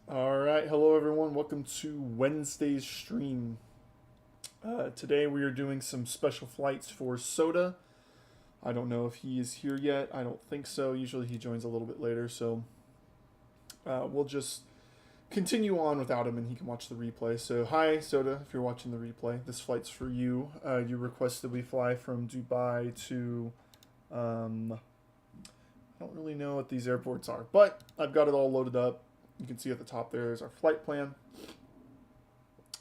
Alright, hello everyone. Welcome to Wednesday's stream. Today we are doing some special flights for Soda. I don't know if he is here yet. I don't think so. Usually he joins a little bit later, so we'll just continue on without him and he can watch the replay. So, hi Soda, if you're watching the replay. This flight's for you. You requested we fly from Dubai to... I don't really know what these airports are, but I've got it all loaded up. You can see at the top there is our flight plan.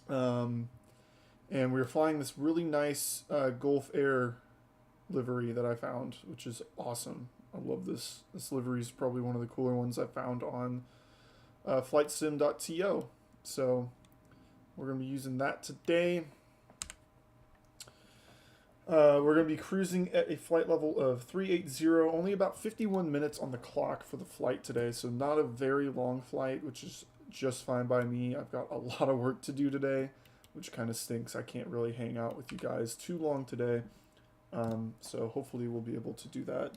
And we're flying this really nice Gulf Air livery that I found, which is awesome. I love this. This livery is probably one of the cooler ones I found on flightsim.to. So we're going to be using that today. We're going to be cruising at a flight level of 380, only about 51 minutes on the clock for the flight today, so not a very long flight, which is just fine by me. I've got a lot of work to do today, which kind of stinks. I can't really hang out with you guys too long today, so hopefully we'll be able to do that.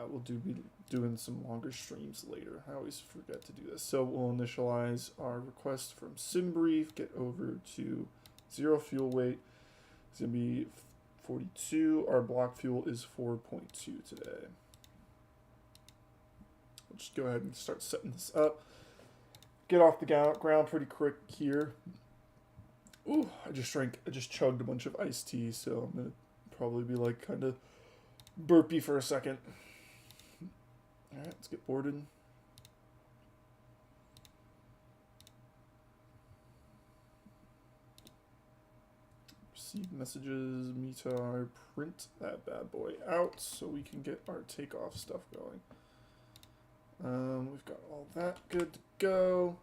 We'll be doing some longer streams later. I always forget to do this. So we'll initialize our request from SimBrief, get over to 0 fuel weight. It's going to be 42. Our block fuel is 4.2 today. We'll just go ahead and start setting this up. Get off the ground pretty quick here. Ooh, I just chugged a bunch of iced tea, so I'm gonna probably be like kind of burpy for a second. All right, let's get boarded. Messages, METAR, print that bad boy out so we can get our takeoff stuff going. We've got all that good to go.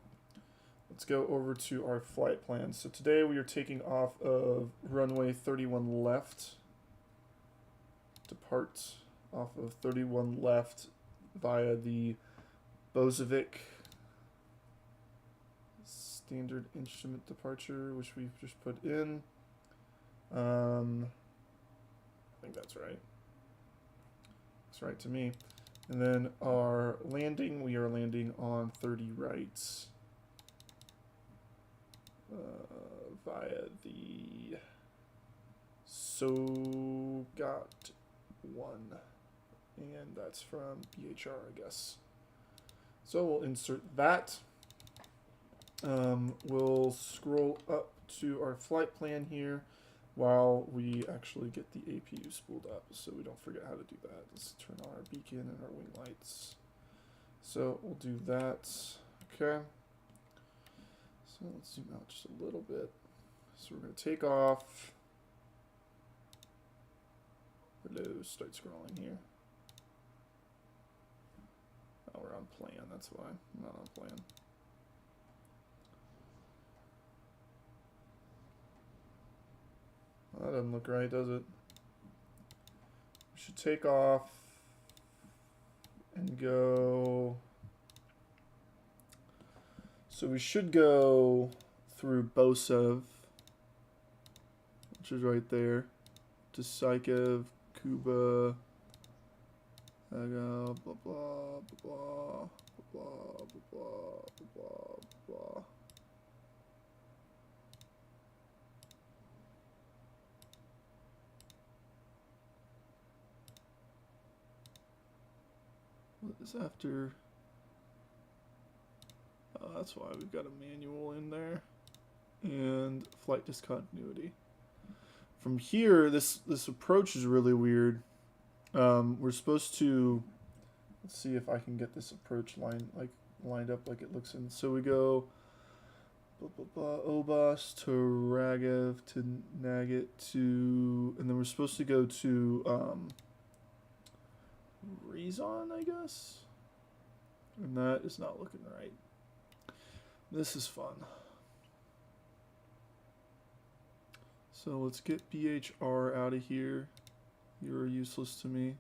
Let's go over to our flight plan. So today we are taking off of runway 31 left. Depart off of 31 left via the Bozovic standard instrument departure, which we've just put in. I think that's right. That's right to me. And then our landing, we are landing on 30 right via the Sogat 1. And that's from BHR, I guess. So we'll insert that. We'll scroll up to our flight plan here while we actually get the APU spooled up so we don't forget how to do that. Let's turn on our beacon and our wing lights. So we'll do that. Okay. So let's zoom out just a little bit. So we're going to take off. Hello, start scrolling here. Oh, we're on plan, that's why. I'm not on plan. That doesn't look right, does it? We should take off and go. So we should go through Bosev, which is right there, to Psychev, Kuba, blah blah blah blah blah blah blah blah blah. What is after? Oh, that's why we've got a manual in there. And flight discontinuity. From here, this approach is really weird. We're supposed to, let's see if I can get this approach lined up like it looks in. So we go blah blah blah Obas to Ragev to Nagit to, and then we're supposed to go to Rezon, I guess. And that is not looking right. This is fun. So let's get BHR out of here. You're useless to me.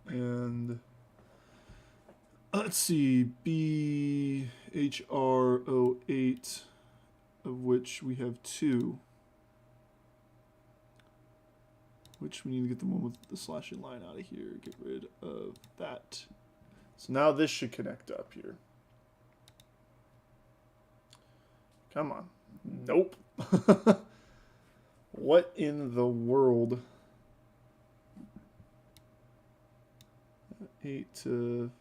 And let's see, BHR08 of which we have 2. Which we need to get the one with the slashing line out of here. Get rid of that. So now this should connect up here. Come on. Nope. What in the world? 8 to...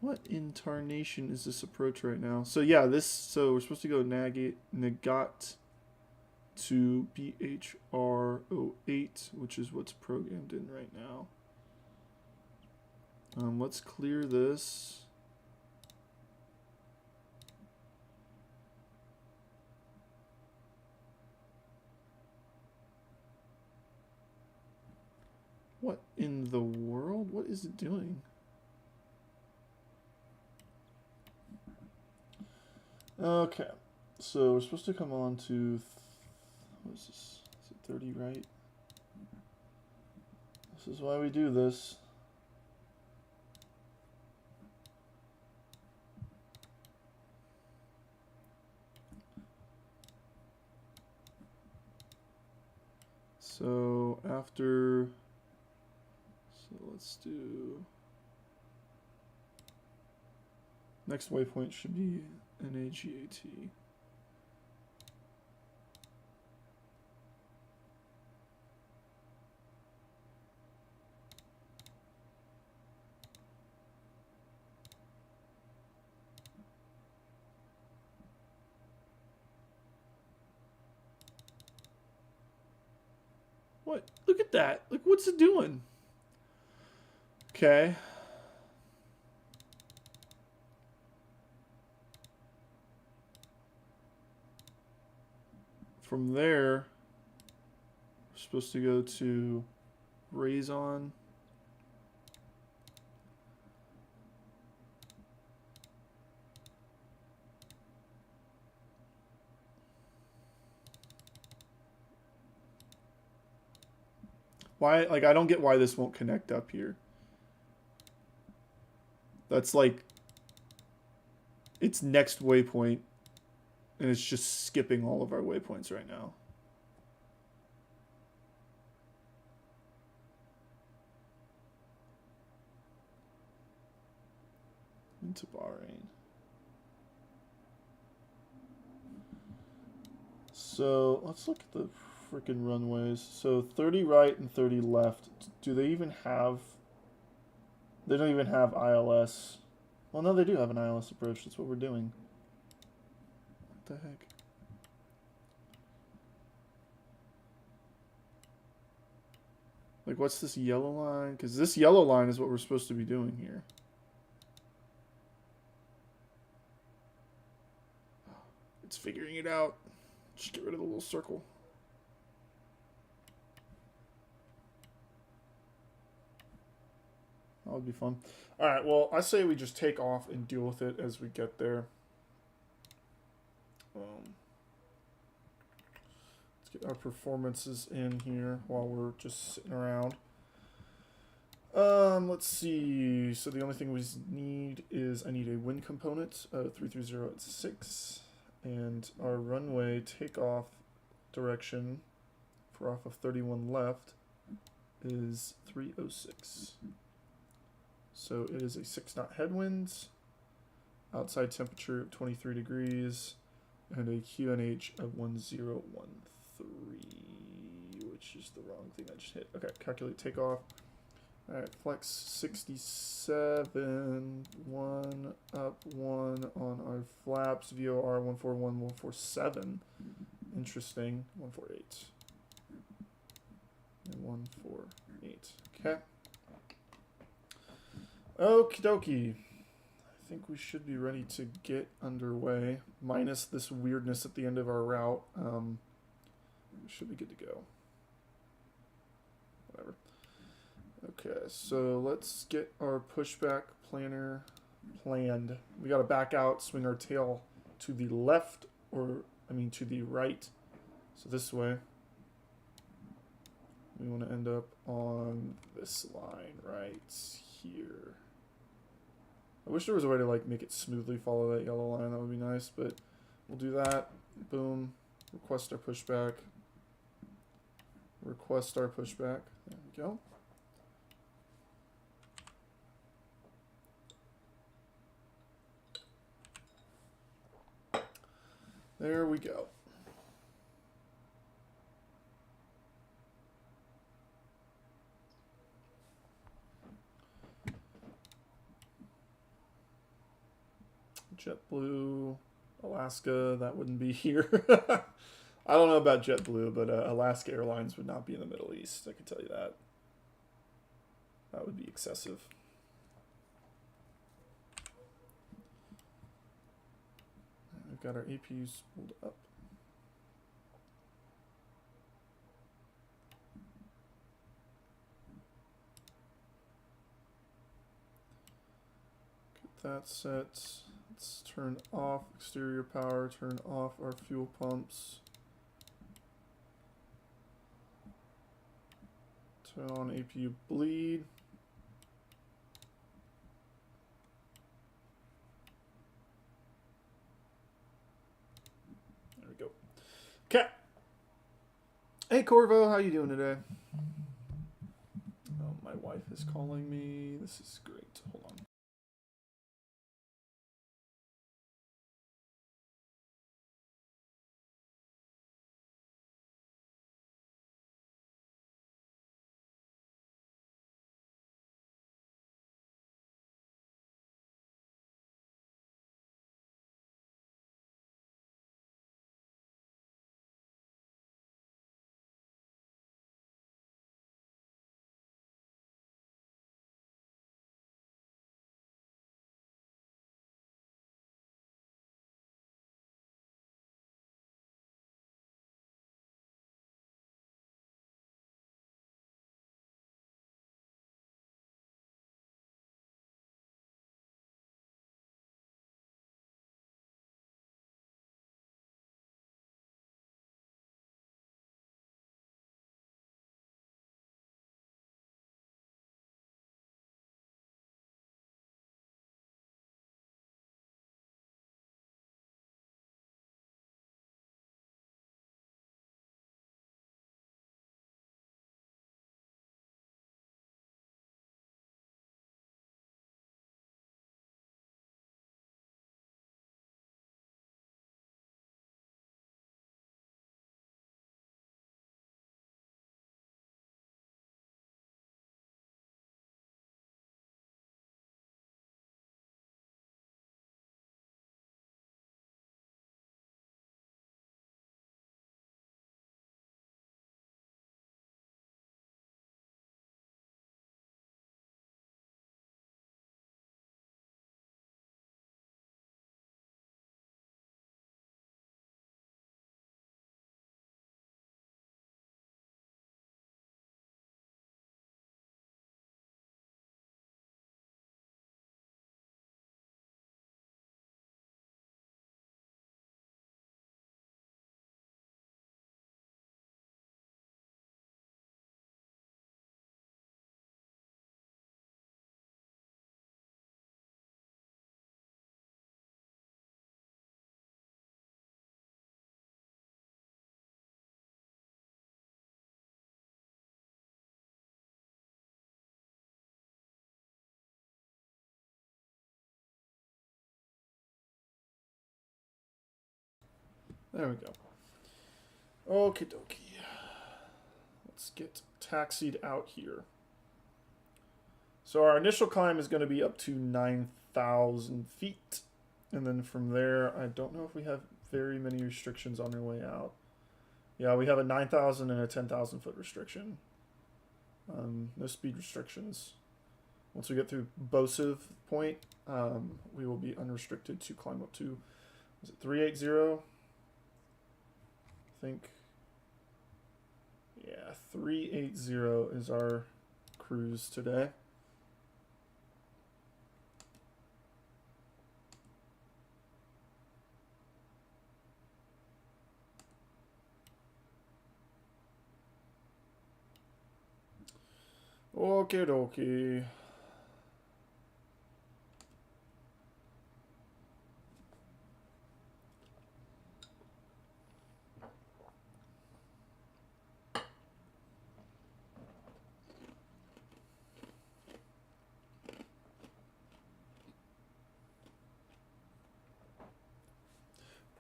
What in tarnation is this approach right now? So yeah, so we're supposed to go negat to BHR08, which is what's programmed in right now. Let's clear this. What in the world? What is it doing? Okay, so we're supposed to come on to, what is this? Is it 30 right? This is why we do this. So after, so let's do, next waypoint should be NAGAT. What? Look at that. Look, what's it doing? Okay. From there, we're supposed to go to Raison. Why, like, I don't get why this won't connect up here. That's like, it's next waypoint, and it's just skipping all of our waypoints right now. Into Bahrain. So let's look at the freaking runways. So 30 right and 30 left. Do they even have... They don't even have ILS. Well, no, they do have an ILS approach. That's what we're doing. What the heck? Like, what's this yellow line? Because this yellow line is what we're supposed to be doing here. It's figuring it out. Just get rid of the little circle. That would be fun. All right, well, I say we just take off and deal with it as we get there. Let's get our performances in here while we're just sitting around. Let's see. So the only thing we need is I need a wind component, 330 at 6, and our runway takeoff direction for off of 31 left is 306. So it is a 6-knot headwinds, outside temperature of 23 degrees, and a QNH of 1013, which is the wrong thing I just hit. Okay, calculate takeoff. All right, flex 67, 1 up 1 on our flaps, VOR 141, 147. Interesting, 148. And 148, okay. Okie dokie. I think we should be ready to get underway, minus this weirdness at the end of our route. We should be good to go. Whatever. Okay, so let's get our pushback planner planned. We got to back out, swing our tail to the left, or, I mean, to the right. So this way. We want to end up on this line right here. I wish there was a way to like make it smoothly follow that yellow line. That would be nice, but we'll do that. Boom. Request our pushback. Request our pushback. There we go. There we go. JetBlue, Alaska, that wouldn't be here. I don't know about JetBlue, but Alaska Airlines would not be in the Middle East. I can tell you that. That would be excessive. We've got our APUs pulled up. Get that set. Let's turn off exterior power, turn off our fuel pumps. Turn on APU bleed. There we go. Okay. Hey Corvo, how you doing today? Oh, my wife is calling me. This is great. Hold on. There we go. Okie dokie. Let's get taxied out here. So our initial climb is going to be up to 9,000 feet. And then from there, I don't know if we have very many restrictions on our way out. Yeah, we have a 9,000 and a 10,000 foot restriction. No speed restrictions. Once we get through Bosiv Point, we will be unrestricted to climb up to, is it 380? I think, yeah, 380 is our cruise today. Okie dokie.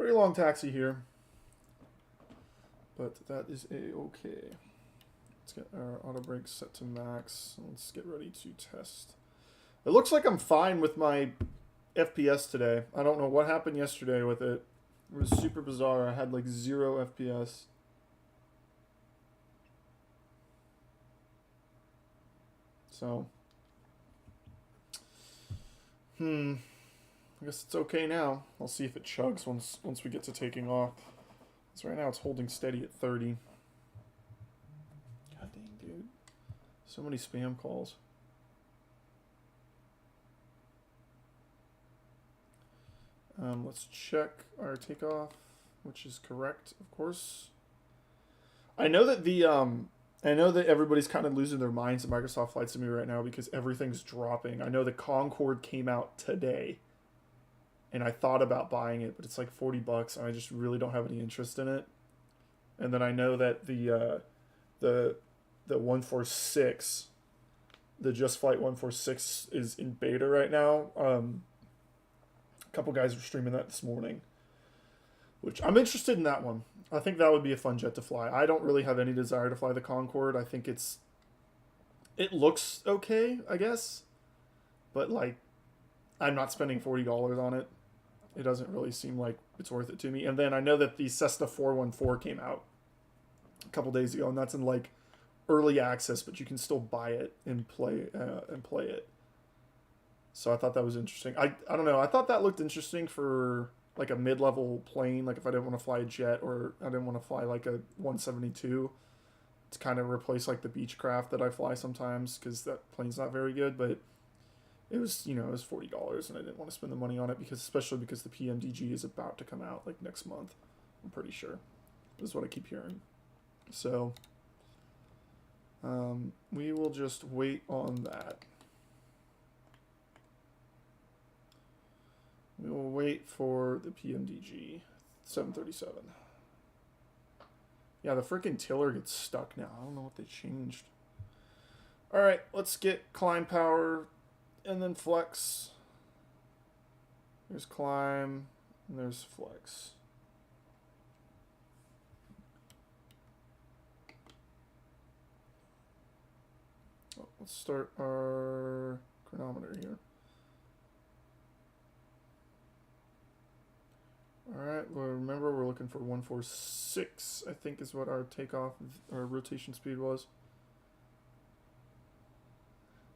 Pretty long taxi here. But that is a-okay. Let's get our auto brakes set to max. Let's get ready to test. It looks like I'm fine with my FPS today. I don't know what happened yesterday with it. It was super bizarre. I had like 0 FPS. So, I guess it's okay now. I'll see if it chugs once we get to taking off. So right now it's holding steady at 30. God dang, dude. So many spam calls. Let's check our takeoff, which is correct, of course. I know that everybody's kind of losing their minds at Microsoft Flight Simulator right now because everything's dropping. I know the Concorde came out today, and I thought about buying it, but it's like $40, and I just really don't have any interest in it. And then I know that the 146, the Just Flight 146 is in beta right now. A couple guys were streaming that this morning, which I'm interested in that one. I think that would be a fun jet to fly. I don't really have any desire to fly the Concorde. I think it looks okay, I guess, but like I'm not spending $40 on it. It doesn't really seem like it's worth it to me. And then I know that the Cessna 414 came out a couple days ago, and that's in like early access, but you can still buy it and play it. So I thought that was interesting. I don't know. I thought that looked interesting for like a mid-level plane, like if I didn't want to fly a jet or I didn't want to fly like a 172 to kind of replace like the Beechcraft that I fly sometimes because that plane's not very good, but it was, it was $40 and I didn't want to spend the money on it especially because the PMDG is about to come out like next month. I'm pretty sure. This is what I keep hearing. So we will just wait on that. We will wait for the PMDG 737. Yeah, the freaking tiller gets stuck now. I don't know what they changed. All right, let's get climb power and then flex. There's climb and there's flex. Oh, let's start our chronometer here. Alright, well, remember we're looking for 146, I think is what our takeoff, our rotation speed was.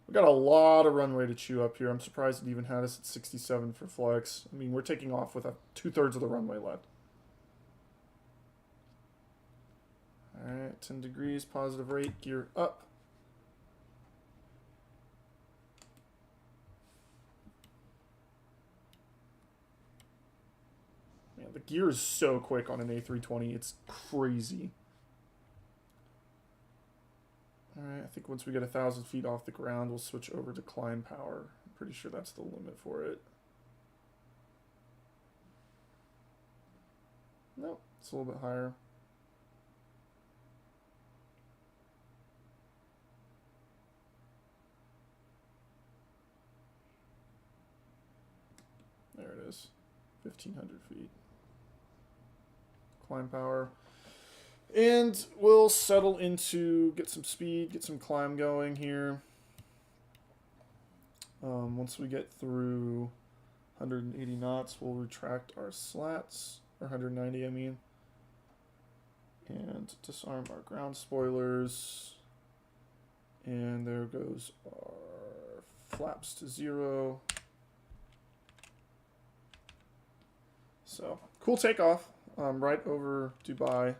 We got a lot of runway to chew up here. I'm surprised it even had us at 67 for flex. I mean, we're taking off with 2/3 of the runway left. Alright, 10 degrees, positive rate, gear up. The gear is so quick on an A320. It's crazy. Alright, I think once we get 1,000 feet off the ground, we'll switch over to climb power. I'm pretty sure that's the limit for it. Nope, it's a little bit higher. There it is. 1,500 feet. Climb power. And we'll settle into, get some speed, get some climb going here. Once we get through 180 knots, we'll retract our slats, or 190 I mean. And disarm our ground spoilers. And there goes our flaps to 0. So, cool takeoff. Right over Dubai.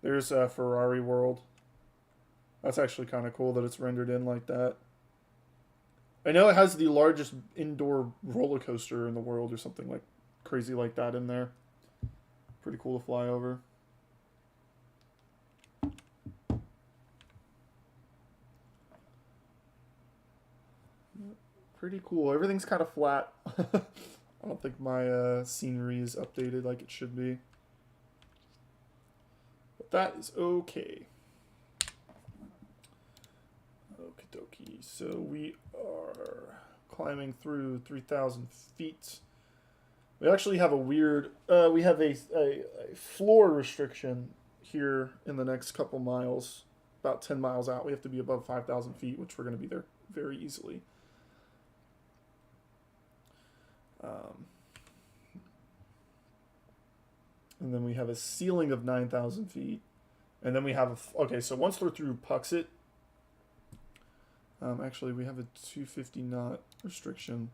There's Ferrari World. That's actually kind of cool that it's rendered in like that. I know it has the largest indoor roller coaster in the world or something like crazy like that in there. Pretty cool to fly over. Pretty cool. Everything's kind of flat. I don't think my scenery is updated like it should be. But that is okay. Okie dokie. So we are climbing through 3,000 feet. We actually have a weird, we have a floor restriction here in the next couple miles, about 10 miles out. We have to be above 5,000 feet, which we're going to be there very easily. And then we have a ceiling of 9,000 feet. And then we have, okay, so once we're through Puxet, actually we have a 250 knot restriction.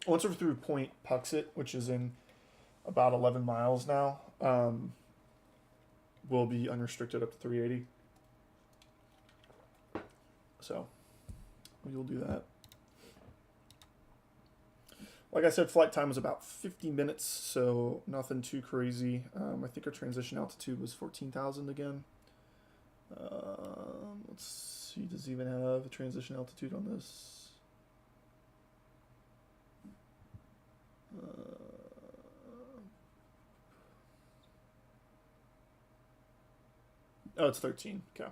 Once we're through Point Puxet, which is in about 11 miles now, we'll be unrestricted up to 380. So we'll do that. Like I said, flight time was about 50 minutes, so nothing too crazy. I think our transition altitude was 14,000 again. Let's see, does it even have a transition altitude on this? Oh, it's 13. Okay.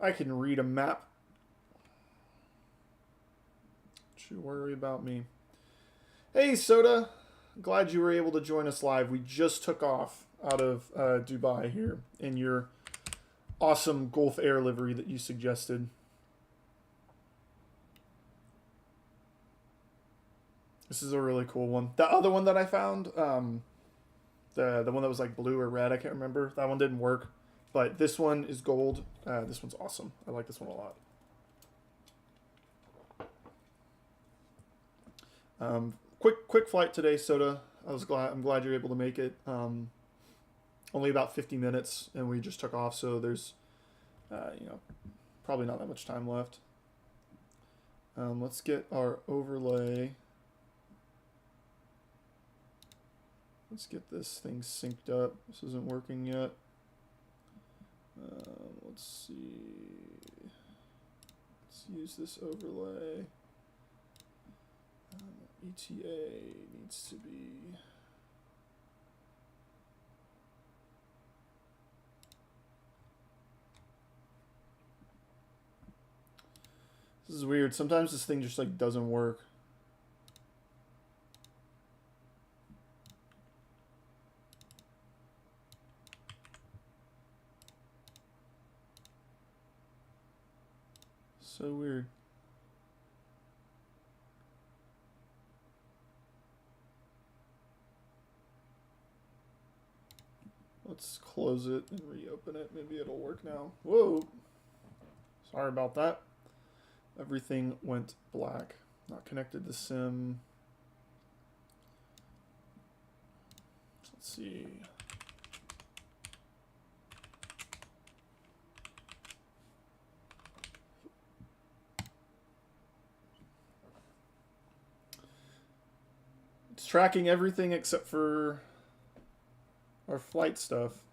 I can read a map. Don't you worry about me. Hey, Soda. Glad you were able to join us live. We just took off out of Dubai here in your awesome Gulf Air livery that you suggested. This is a really cool one. The other one that I found, the one that was like blue or red, I can't remember. That one didn't work. But this one is gold. This one's awesome. I like this one a lot. Quick flight today, Soda. I'm glad you're able to make it. Only about 50 minutes, and we just took off, so there's, probably not that much time left. Let's get our overlay. Let's get this thing synced up. This isn't working yet. Let's see. Let's use this overlay. ETA needs to be. This is weird. Sometimes this thing just like doesn't work. So weird. Let's close it and reopen it. Maybe it'll work now. Whoa. Sorry about that. Everything went black. Not connected to sim. Let's see. It's tracking everything except for our flight stuff.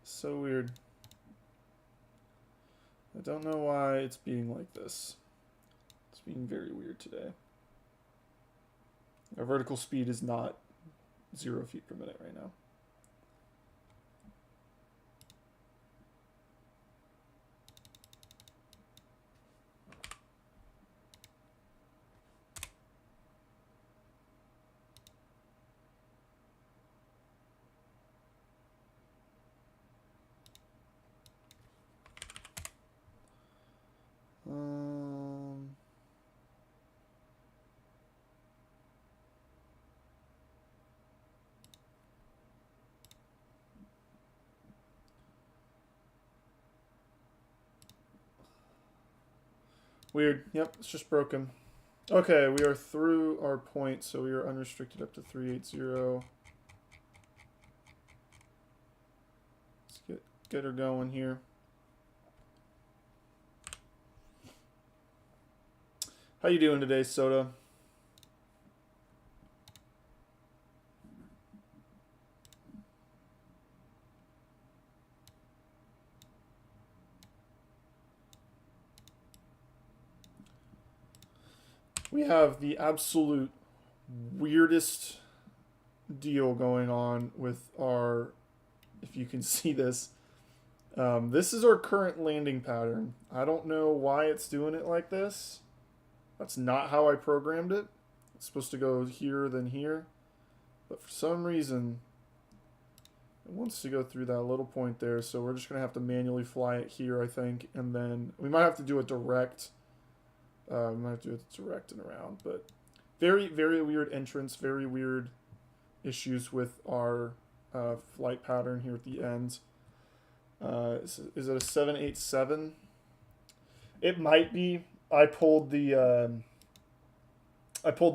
So weird. I don't know why it's being like this. It's being very weird today. Our vertical speed is not 0 feet per minute right now. Weird. Yep, it's just broken. Okay, we are through our point, so we are unrestricted up to 380. Let's get her going here. How you doing today, Soda? We have the absolute weirdest deal going on with our, if you can see this, this is our current landing pattern. I don't know why it's doing it like this. That's not how I programmed it. It's supposed to go here, then here. But for some reason, it wants to go through that little point there. So we're just going to have to manually fly it here, I think. And then we might have to do it direct. We might have to do it direct and around. But very, very weird entrance. Very weird issues with our flight pattern here at the end. Is it a 787? It might be. I pulled the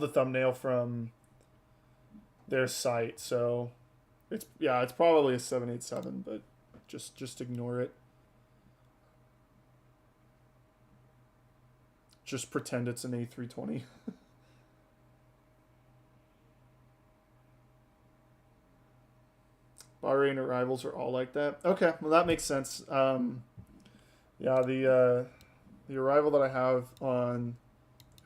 thumbnail from their site, so it's probably a 787, but just ignore it. Just pretend it's an A320. Bahrain arrivals are all like that. Okay, well that makes sense. Yeah, the arrival that I have on,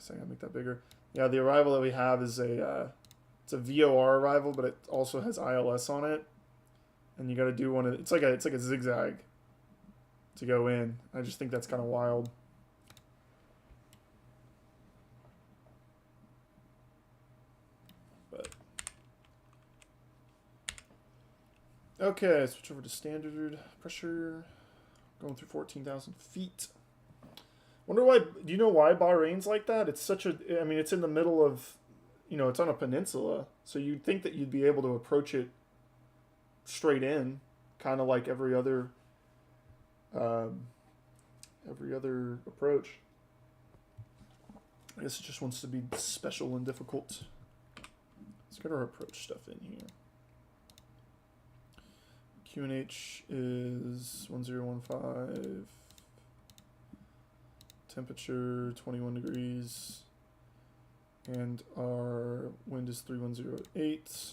I gotta make that bigger. Yeah, the arrival that we have is it's a VOR arrival, but it also has ILS on it, and you got to do one of, it's like a zigzag to go in. I just think that's kind of wild. But okay, switch over to standard pressure, going through 14,000 feet. Wonder why, do you know why Bahrain's like that? It's such a, I mean, it's in the middle of, you know, it's on a peninsula, so you'd think that you'd be able to approach it straight in, kind of like every other approach. I guess it just wants to be special and difficult. Let's get our approach stuff in here. QNH is 1015. Temperature 21 degrees. And our wind is 3108.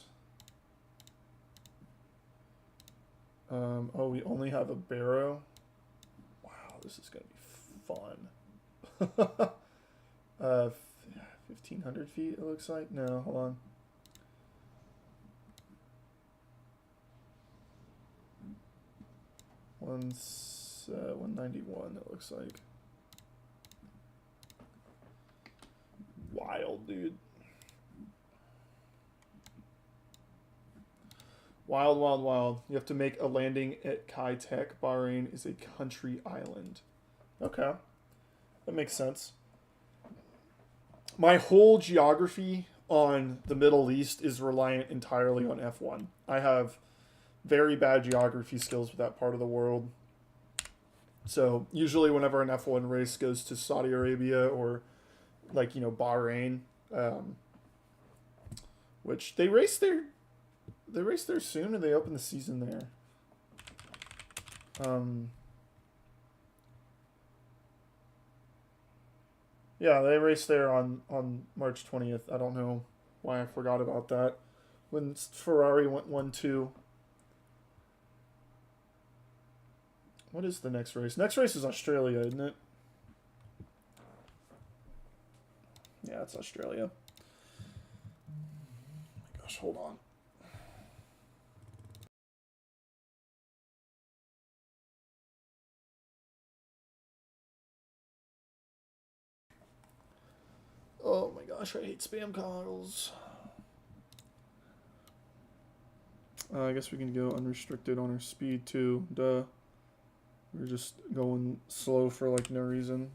Oh, we only have a barrow. Wow, this is going to be fun. 1,500 feet, it looks like. No, hold on. One's 191, it looks like. Wild, dude. Wild, wild, wild. You have to make a landing at Kai Tak. Bahrain is a country island. Okay. That makes sense. My whole geography on the Middle East is reliant entirely on F1. I have very bad geography skills with that part of the world. So usually whenever an F1 race goes to Saudi Arabia or like, you know, Bahrain, which they race there soon, or they open the season there. Yeah, they race there on March 20th. I don't know why I forgot about that. When Ferrari went 1-2. What is the next race? Next race is Australia, isn't it? Yeah, it's Australia. Oh my gosh, hold on. Oh my gosh, I hate spam calls. I guess we can go unrestricted on our speed too. Duh. We're just going slow for like no reason.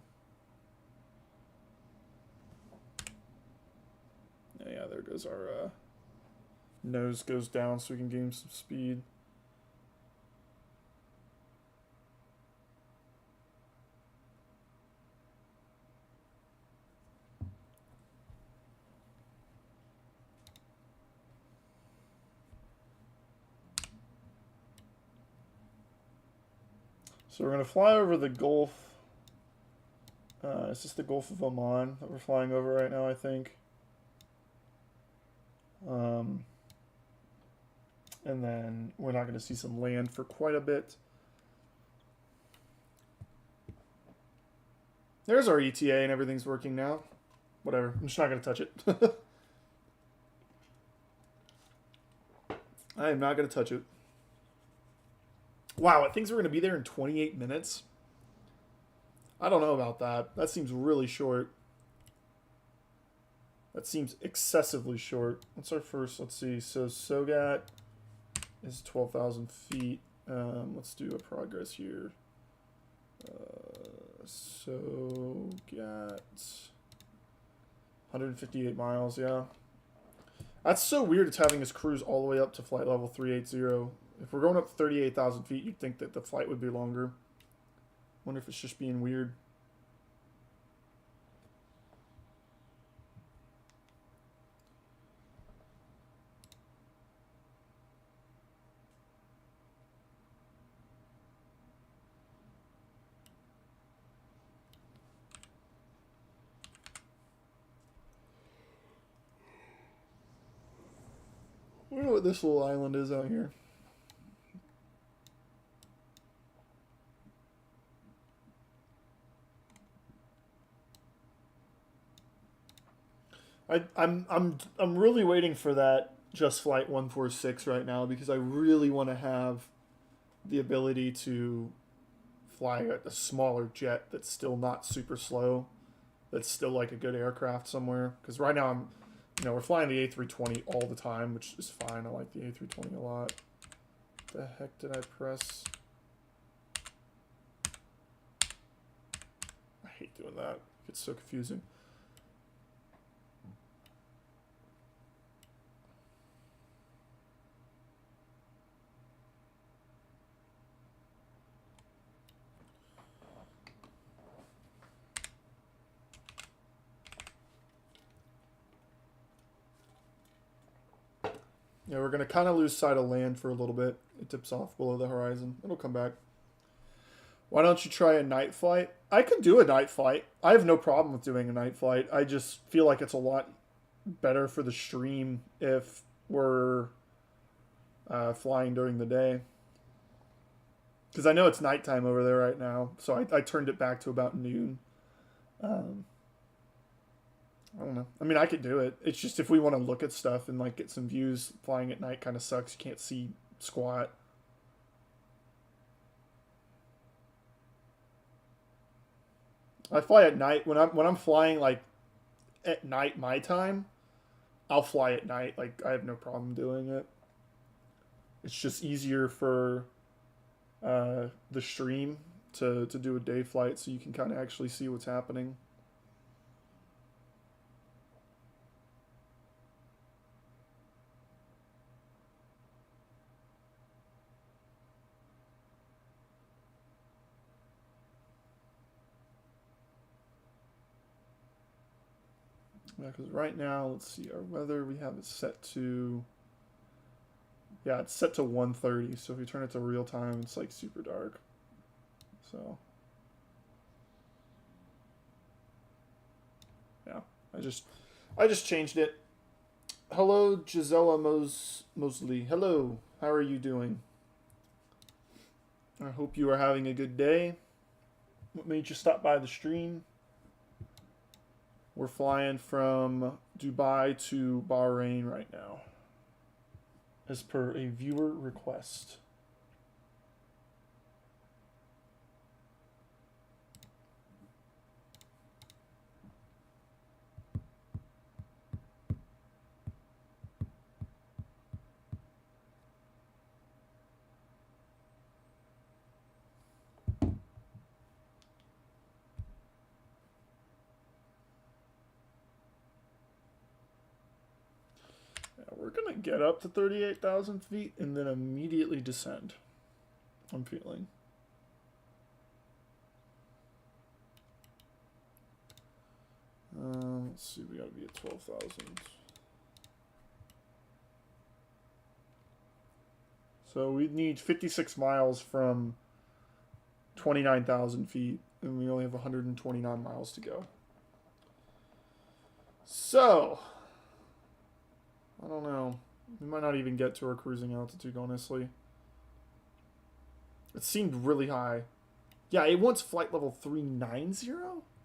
Yeah, there goes our nose goes down so we can gain some speed. So we're going to fly over the Gulf. It's just the Gulf of Oman that we're flying over right now, I think. And then we're not going to see some land for quite a bit. There's our ETA and everything's working now. Whatever, I'm just not going to touch it. I am not going to touch it. Wow, it thinks we're going to be there in 28 minutes? I don't know about that. That seems really short. That seems excessively short. What's our first? Let's see. So SOGAT is 12,000 feet. Let's do a progress here. SOGAT 158 miles. Yeah. That's so weird. It's having us cruise all the way up to flight level 380. If we're going up 38,000 feet, you'd think that the flight would be longer. Wonder if it's just being weird. I wonder what this little island is out here. I'm really waiting for that Just Flight 146 right now because I really want to have the ability to fly a smaller jet that's still not super slow, that's still like a good aircraft somewhere. Because right now we're flying the A320 all the time, which is fine. I like the A320 a lot. What the heck did I press? I hate doing that. It's so confusing. Yeah, we're going to kind of lose sight of land for a little bit. It tips off below the horizon. It'll come back. Why don't you try a night flight? I could do a night flight. I have no problem with doing a night flight. I just feel like it's a lot better for the stream if we're flying during the day. Because I know it's nighttime over there right now. So I turned it back to about noon. I don't know. I mean, I could do it. It's just if we want to look at stuff and like get some views, flying at night kind of sucks. You can't see squat. I fly at night when I'm flying like at night my time. I'll fly at night. Like I have no problem doing it. It's just easier for the stream to do a day flight so you can kind of actually see what's happening. Yeah, because right now, let's see, our weather, we have it set to, yeah, it's set to 1:30, so if you turn it to real time, it's like super dark, so, yeah, I just changed it. Hello, Gisela Mosley. Hello, how are you doing? I hope you are having a good day. What made you stop by the stream? We're flying from Dubai to Bahrain right now, as per a viewer request. We're going to get up to 38,000 feet and then immediately descend, I'm feeling. Let's see, we got to be at 12,000. So we need 56 miles from 29,000 feet, and we only have 129 miles to go. So, I don't know. We might not even get to our cruising altitude, honestly. It seemed really high. Yeah, it wants flight level 390?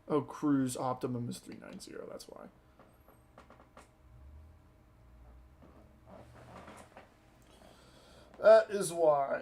Oh, cruise optimum is 390, that's why. That is why.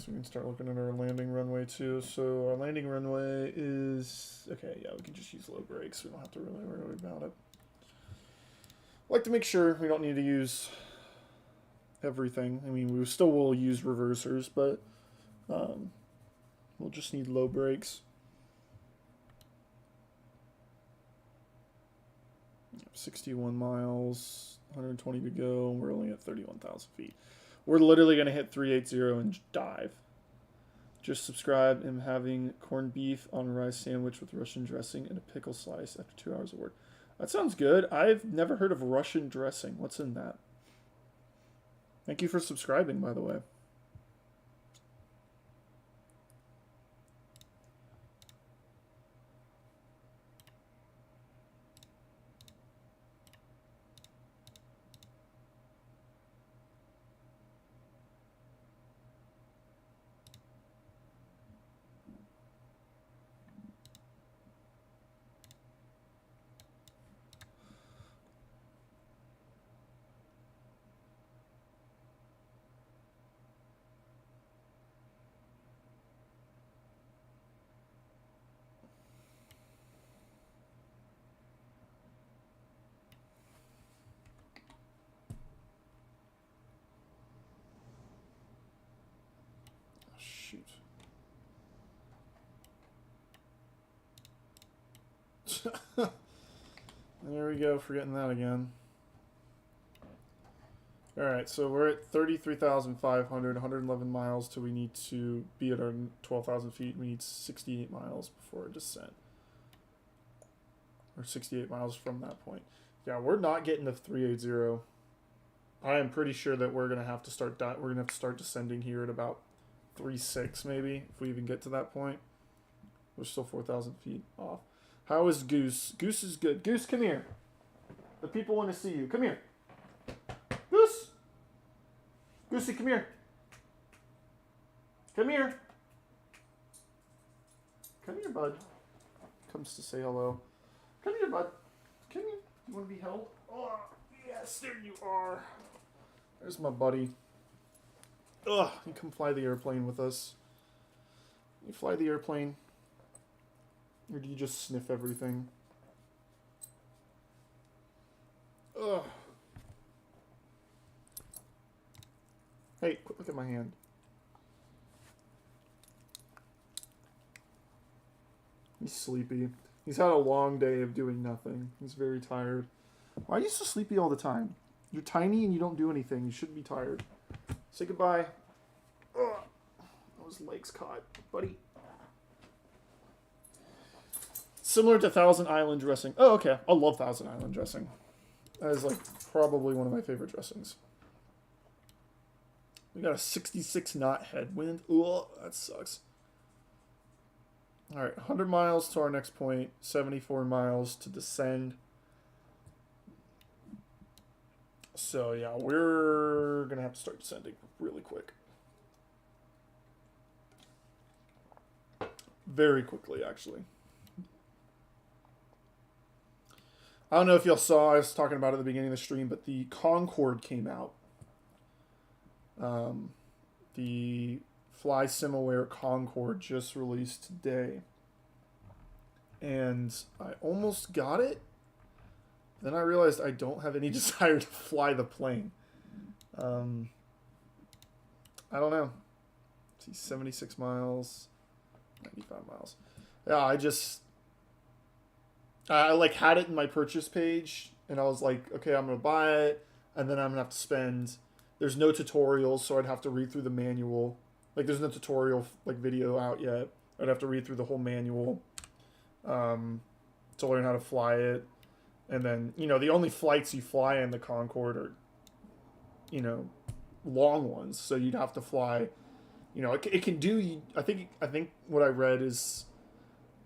So we can start looking at our landing runway too. So our landing runway is, okay, yeah, we can just use low brakes. We don't have to really worry about it. I like to make sure we don't need to use everything. I mean, we still will use reversers, but we'll just need low brakes. 61 miles, 120 to go. We're only at 31,000 feet. We're literally going to hit 380 and dive. Just subscribe. I'm having corned beef on a rice sandwich with Russian dressing and a pickle slice after 2 hours of work. That sounds good. I've never heard of Russian dressing. What's in that? Thank you for subscribing, by the way. Shoot. There we go, forgetting that again. Alright, so we're at 33,500, 111 miles till we need to be at our 12,000 feet. We need 68 miles before a descent. Or 68 miles from that point. Yeah, we're not getting to 380. I am pretty sure that we're gonna have to start descending here at about 3.6 maybe, if we even get to that point. We're still 4,000 feet off. How is Goose? Goose is good. Goose, come here. The people want to see you. Come here. Goose! Goosey, come here. Come here. Come here, bud. Comes to say hello. Come here, bud. Come here. You want to be held? Oh, yes, there you are. There's my buddy. Ugh, you come fly the airplane with us. You fly the airplane? Or do you just sniff everything? Ugh. Hey, look at my hand. He's sleepy. He's had a long day of doing nothing. He's very tired. Why are you so sleepy all the time? You're tiny and you don't do anything. You shouldn't be tired. Say goodbye. Ugh. Oh, his legs caught. Buddy. Similar to Thousand Island dressing. Oh, okay. I love Thousand Island dressing. That is, like, probably one of my favorite dressings. We got a 66 knot headwind. Ugh, that sucks. Alright, 100 miles to our next point. 74 miles to descend. So, yeah, we're going to have to start descending really quick. Very quickly, actually. I don't know if y'all saw, I was talking about it at the beginning of the stream, but the Concorde came out. The FlySimAware Concorde just released today. And I almost got it. Then I realized I don't have any desire to fly the plane. I don't know. Let's see, 76 miles, 95 miles. Yeah, I like had it in my purchase page, and I was like, okay, I'm gonna buy it, and then I'm gonna have to spend. There's no tutorials, so I'd have to read through the manual. Like, there's no tutorial like video out yet. I'd have to read through the whole manual to learn how to fly it, and then the only flights you fly in the Concorde are long ones, so you'd have to fly. It can do. I think what I read is.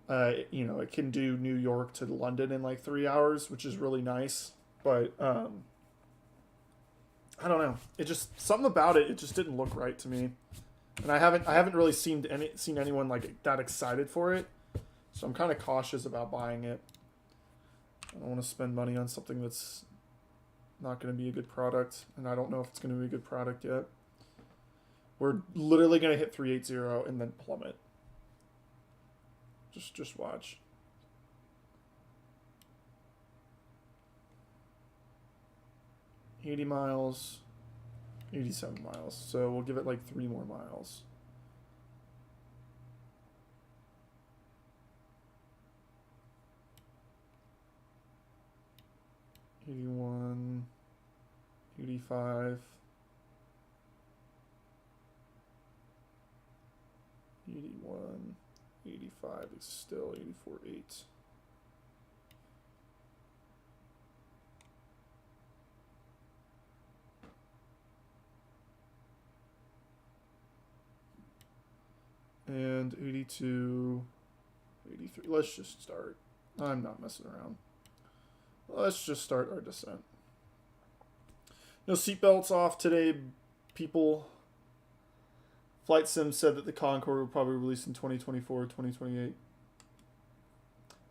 It can do New York to London in like 3 hours, which is really nice. But I don't know. It just something about it. It just didn't look right to me, and I haven't really seen anyone like that excited for it. So I'm kind of cautious about buying it. I don't want to spend money on something that's not going to be a good product, and I don't know if it's going to be a good product yet. We're literally going to hit 380 and then plummet. Just watch. $80 miles, 87 miles. So we'll give it like 3 more miles. $81, $85, $81, $85 is still 84.8. And 82, 83. Let's just start. I'm not messing around. Let's just start our descent. No seatbelts off today, people. Flight Sim said that the Concorde will probably release in 2024 or 2028.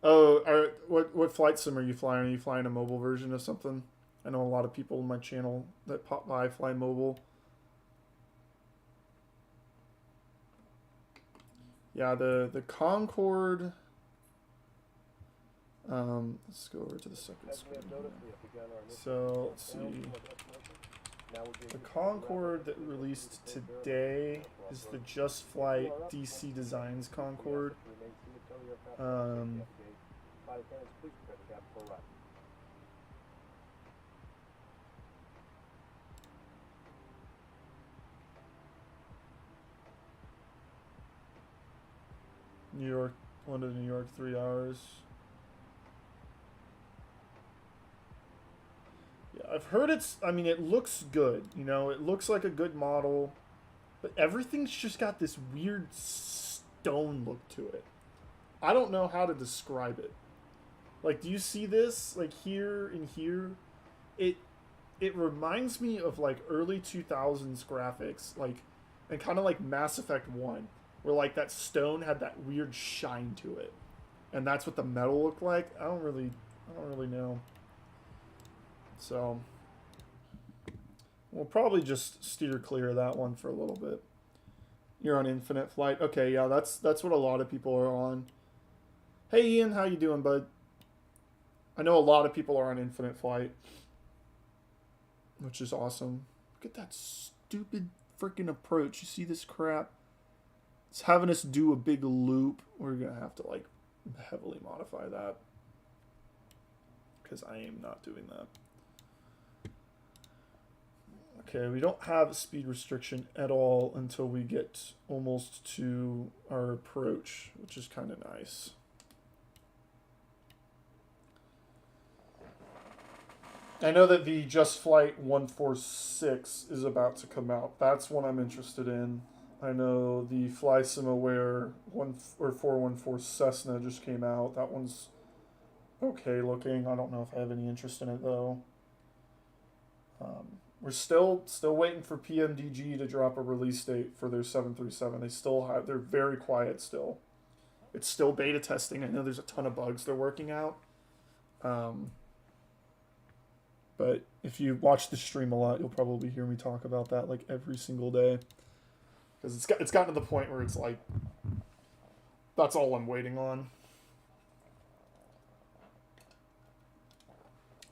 Oh, what Flight Sim are you flying? Are you flying a mobile version of something? I know a lot of people in my channel that pop by fly mobile. Yeah, the Concorde. Let's go over to the second screen. So let's see. The Concorde that released today is the Just Flight DC Designs Concorde. New York, London to New York, 3 hours. Yeah, I've heard it's, I mean, it looks good, you know, it looks like a good model, but everything's just got this weird stone look to it. I don't know how to describe it. Like, do you see this? Like, here and here? It reminds me of, like, early 2000s graphics, like, and kind of like Mass Effect 1. Where, like, that stone had that weird shine to it. And that's what the metal looked like. I don't really know. So, we'll probably just steer clear of that one for a little bit. You're on Infinite Flight. Okay, yeah, that's what a lot of people are on. Hey, Ian, how you doing, bud? I know a lot of people are on Infinite Flight. Which is awesome. Look at that stupid freaking approach. You see this crap? It's having us do a big loop. We're going to have to, like, heavily modify that. Because I am not doing that. Okay, we don't have a speed restriction at all until we get almost to our approach, which is kind of nice. I know that the Just Flight 146 is about to come out. That's one I'm interested in. I know the FlySimAware 414 Cessna just came out. That one's okay looking. I don't know if I have any interest in it though. We're still waiting for PMDG to drop a release date for their 737. They're very quiet still. It's still beta testing. I know there's a ton of bugs they're working out. But if you watch the stream a lot, you'll probably hear me talk about that like every single day. Because it's gotten to the point where it's like, that's all I'm waiting on.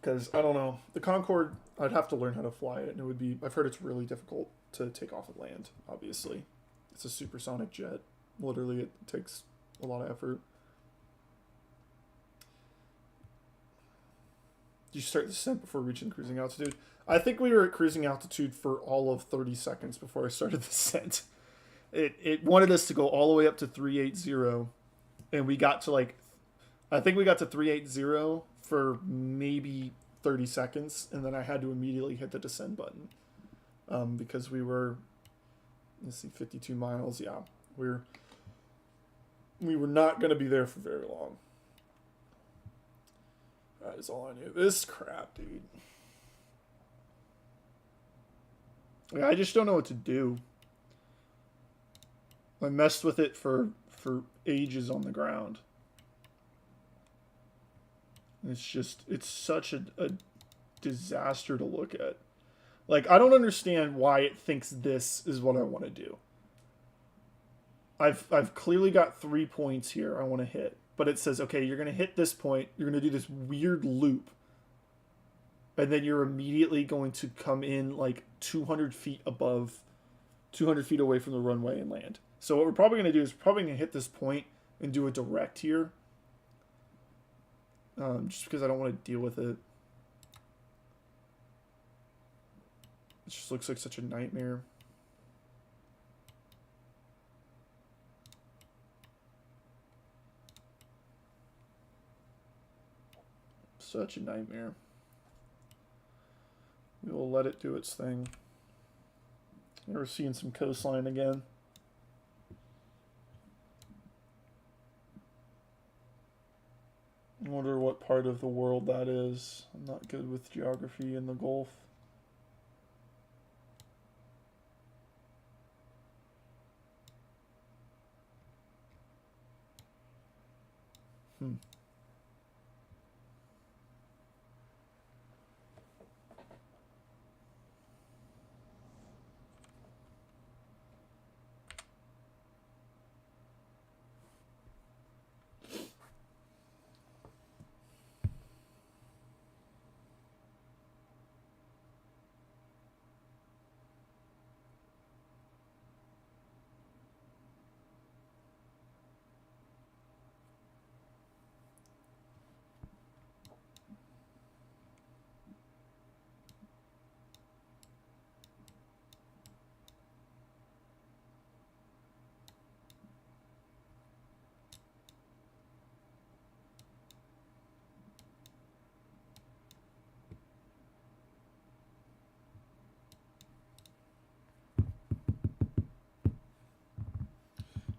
Because, I don't know, the Concorde, I'd have to learn how to fly it. And it would be, I've heard it's really difficult to take off and land, obviously. It's a supersonic jet. Literally, it takes a lot of effort. Did you start the descent before reaching cruising altitude? I think we were at cruising altitude for all of 30 seconds before I started the descent. It wanted us to go all the way up to 380, and we got to like, I think we got to 380 for maybe 30 seconds, and then I had to immediately hit the descend button because we were, let's see, 52 miles. Yeah, we were not going to be there for very long. That is all I knew. This crap, dude. Yeah, I just don't know what to do. I messed with it for ages on the ground. It's such a disaster to look at. Like, I don't understand why it thinks this is what I want to do. I've clearly got 3 points here I want to hit. But it says, okay, you're going to hit this point. You're going to do this weird loop. And then you're immediately going to come in like 200 feet above, 200 feet away from the runway and land. So what we're probably going to do is probably going to hit this point and do a direct here. Just because I don't want to deal with it. It just looks like such a nightmare. Such a nightmare. We will let it do its thing. We're seeing some coastline again. I wonder what part of the world that is. I'm not good with geography in the Gulf.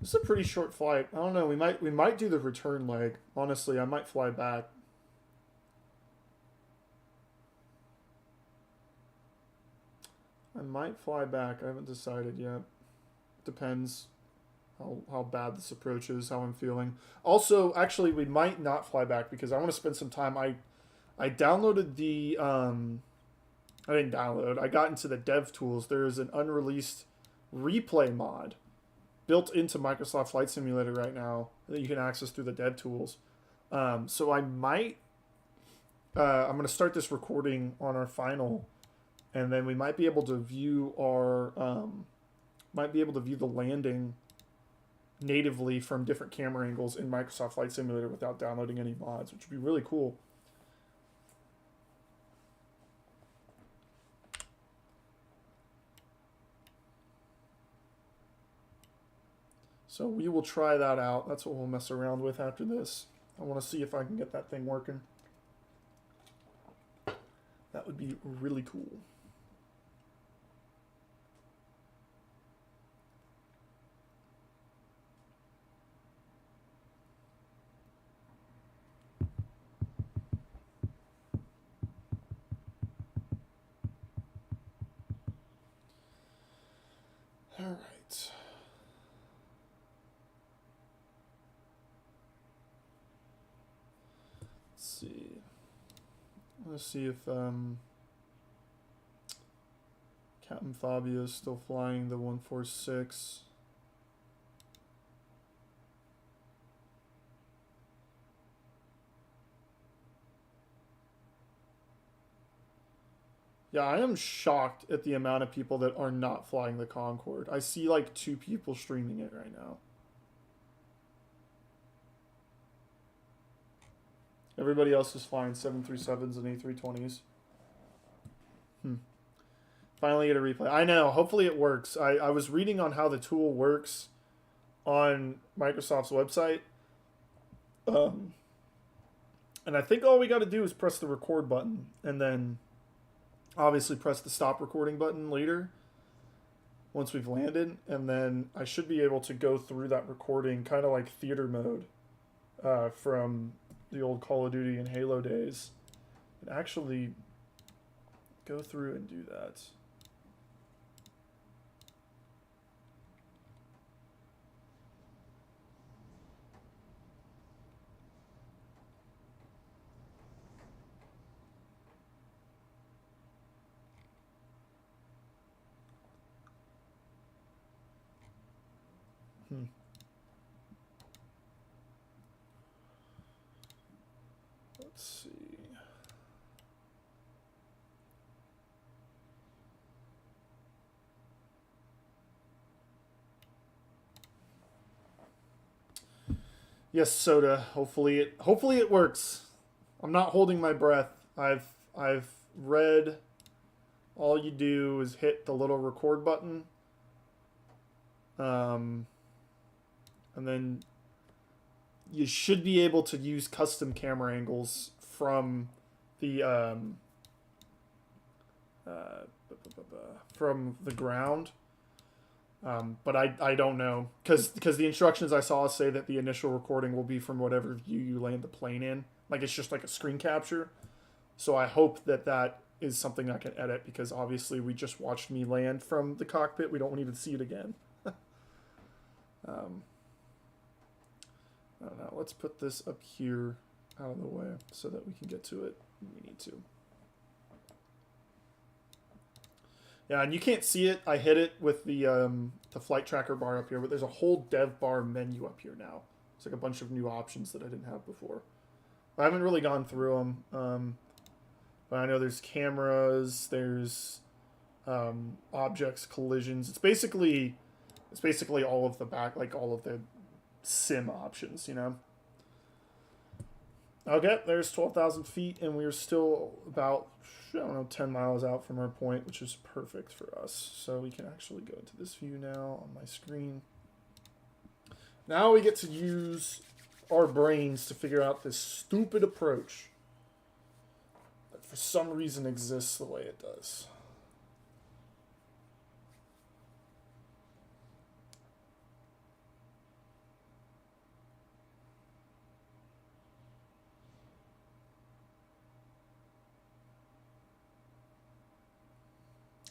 This is a pretty short flight. I don't know. We might do the return leg. Honestly, I might fly back. I might fly back. I haven't decided yet. Depends how bad this approach is, how I'm feeling. Also, actually, we might not fly back because I want to spend some time. I downloaded the I didn't download. I got into the dev tools. There is an unreleased replay mod built into Microsoft Flight Simulator right now that you can access through the dev tools. So I might, I'm going to start this recording on our final, and then we might be able to view our, the landing natively from different camera angles in Microsoft Flight Simulator without downloading any mods, which would be really cool. So we will try that out. That's what we'll mess around with after this. I want to see if I can get that thing working. That would be really cool. All right. Let's see if Captain Fabio is still flying the 146. Yeah, I am shocked at the amount of people that are not flying the Concorde. I see like 2 people streaming it right now. Everybody else is flying 737s and A320s. Finally get a replay. I know. Hopefully it works. I was reading on how the tool works on Microsoft's website. And I think all we got to do is press the record button. And then obviously press the stop recording button later. Once we've landed. And then I should be able to go through that recording kind of like theater mode from the old Call of Duty and Halo days, and actually go through and do that. Let's see. Yes, Soda. Hopefully it works. I'm not holding my breath. I've read all you do is hit the little record button. And then you should be able to use custom camera angles from the ground. But I don't know because the instructions I saw say that the initial recording will be from whatever view you land the plane in. Like it's just like a screen capture. So I hope that is something I can edit because obviously we just watched me land from the cockpit. We don't need to see it again. I don't know. Let's put this up here out of the way so that we can get to it when we need to. Yeah, and you can't see it. I hit it with the flight tracker bar up here, but there's a whole dev bar menu up here now. It's like a bunch of new options that I didn't have before. I haven't really gone through them, but I know there's cameras, there's objects, collisions. It's basically all of the all of the sim options, you know. Okay, there's 12,000 feet, and we're still about, I don't know, 10 miles out from our point, which is perfect for us. So we can actually go into this view now on my screen. Now we get to use our brains to figure out this stupid approach that for some reason exists the way it does.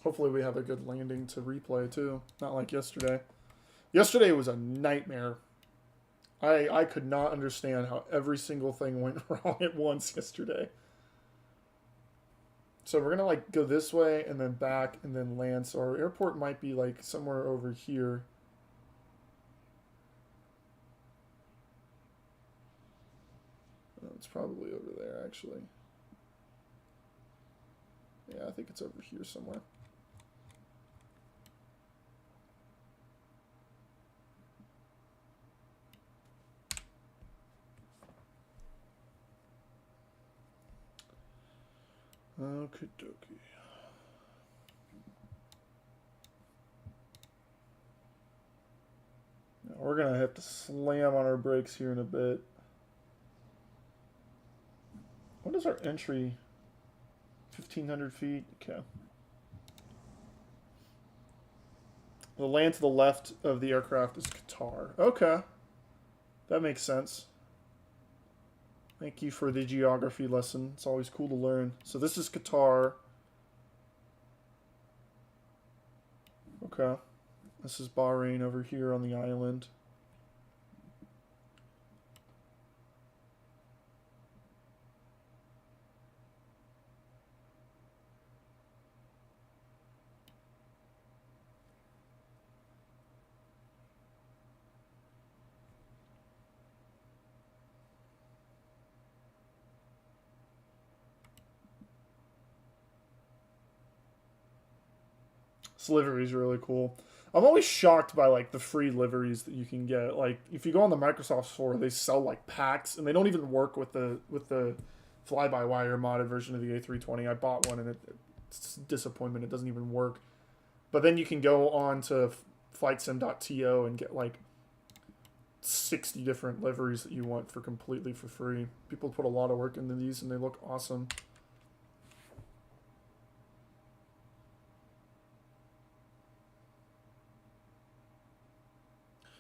Hopefully we have a good landing to replay too. Not like yesterday. Yesterday was a nightmare. I could not understand how every single thing went wrong at once yesterday. So we're gonna like go this way and then back and then land. So our airport might be like somewhere over here. Oh, it's probably over there actually. Yeah, I think it's over here somewhere. Okie dokie. Now we're gonna have to slam on our brakes here in a bit. What is our entry? 1,500 feet. Okay. The land to the left of the aircraft is Qatar. Okay. That makes sense. Thank you for the geography lesson. It's always cool to learn. So this is Qatar. Okay. This is Bahrain over here on the island. This livery is really cool. I'm always shocked by like the free liveries that you can get. Like if you go on the Microsoft store, they sell like packs, and they don't even work with the fly-by-wire modded version of the A320. I bought one, and it's a disappointment. It doesn't even work. But then you can go on to flightsim.to and get like 60 different liveries that you want for completely for free. People put a lot of work into these, and they look awesome.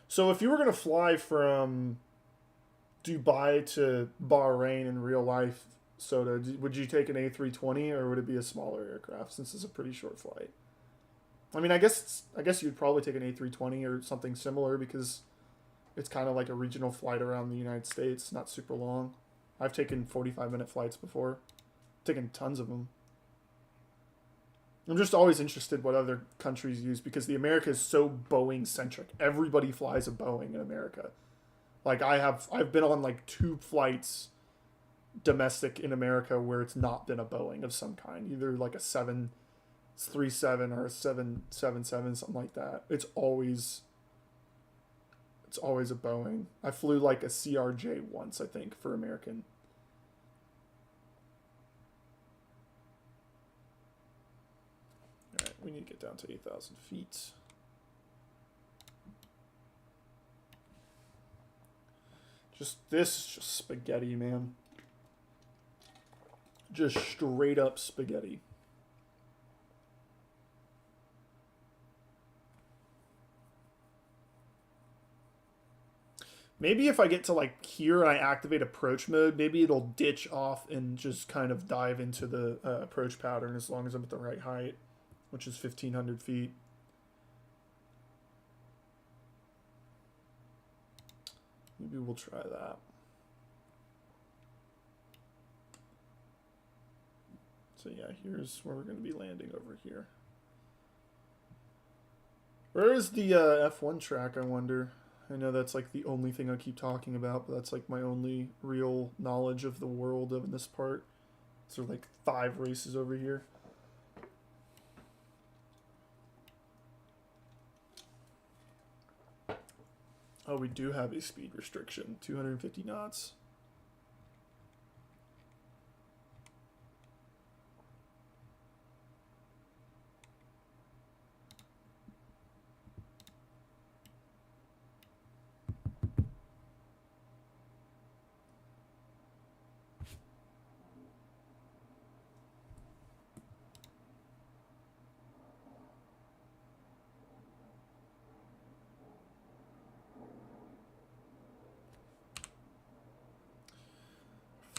So if you were going to fly from Dubai to Bahrain in real life, Soda, would you take an A320 or would it be a smaller aircraft since it's a pretty short flight? I mean, I guess you'd probably take an A320 or something similar because it's kind of like a regional flight around the United States, not super long. I've taken 45-minute flights before. Taken tons of them. I'm just always interested what other countries use because the America is so Boeing centric. Everybody flies a Boeing in America. Like I've been on like 2 flights domestic in America where it's not been a Boeing of some kind, either like a 737 or a 777, something like that. It's always a Boeing. I flew like a CRJ once, I think, for American. All right, we need to get down to 8,000 feet. This is just spaghetti, man. Just straight up spaghetti. Maybe if I get to like here and I activate approach mode, maybe it'll ditch off and just kind of dive into the approach pattern as long as I'm at the right height, which is 1,500 feet. Maybe we'll try that. So yeah, here's where we're going to be landing over here. Where is the F1 track, I wonder? I know that's like the only thing I keep talking about, but that's like my only real knowledge of the world of this part. So like 5 races over here. Oh, we do have a speed restriction, 250 knots.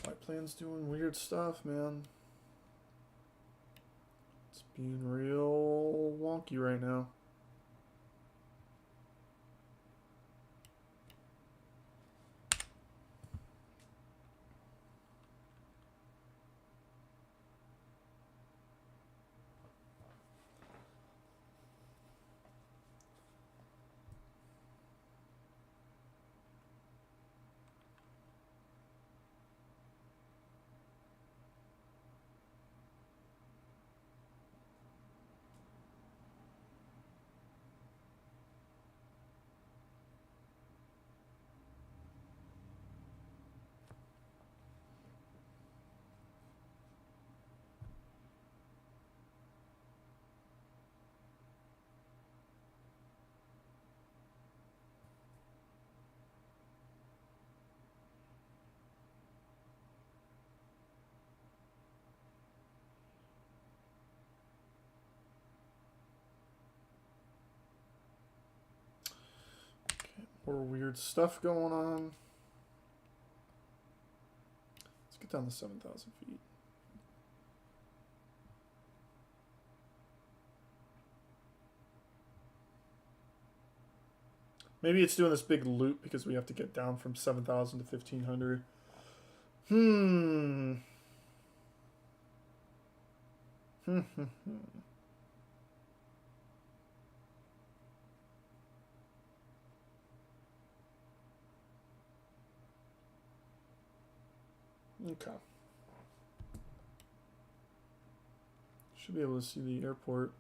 Flight plan's doing weird stuff, man. It's being real wonky right now. More weird stuff going on. Let's get down to 7,000 feet. Maybe it's doing this big loop because we have to get down from 7,000 to 1,500. Okay. Should be able to see the airport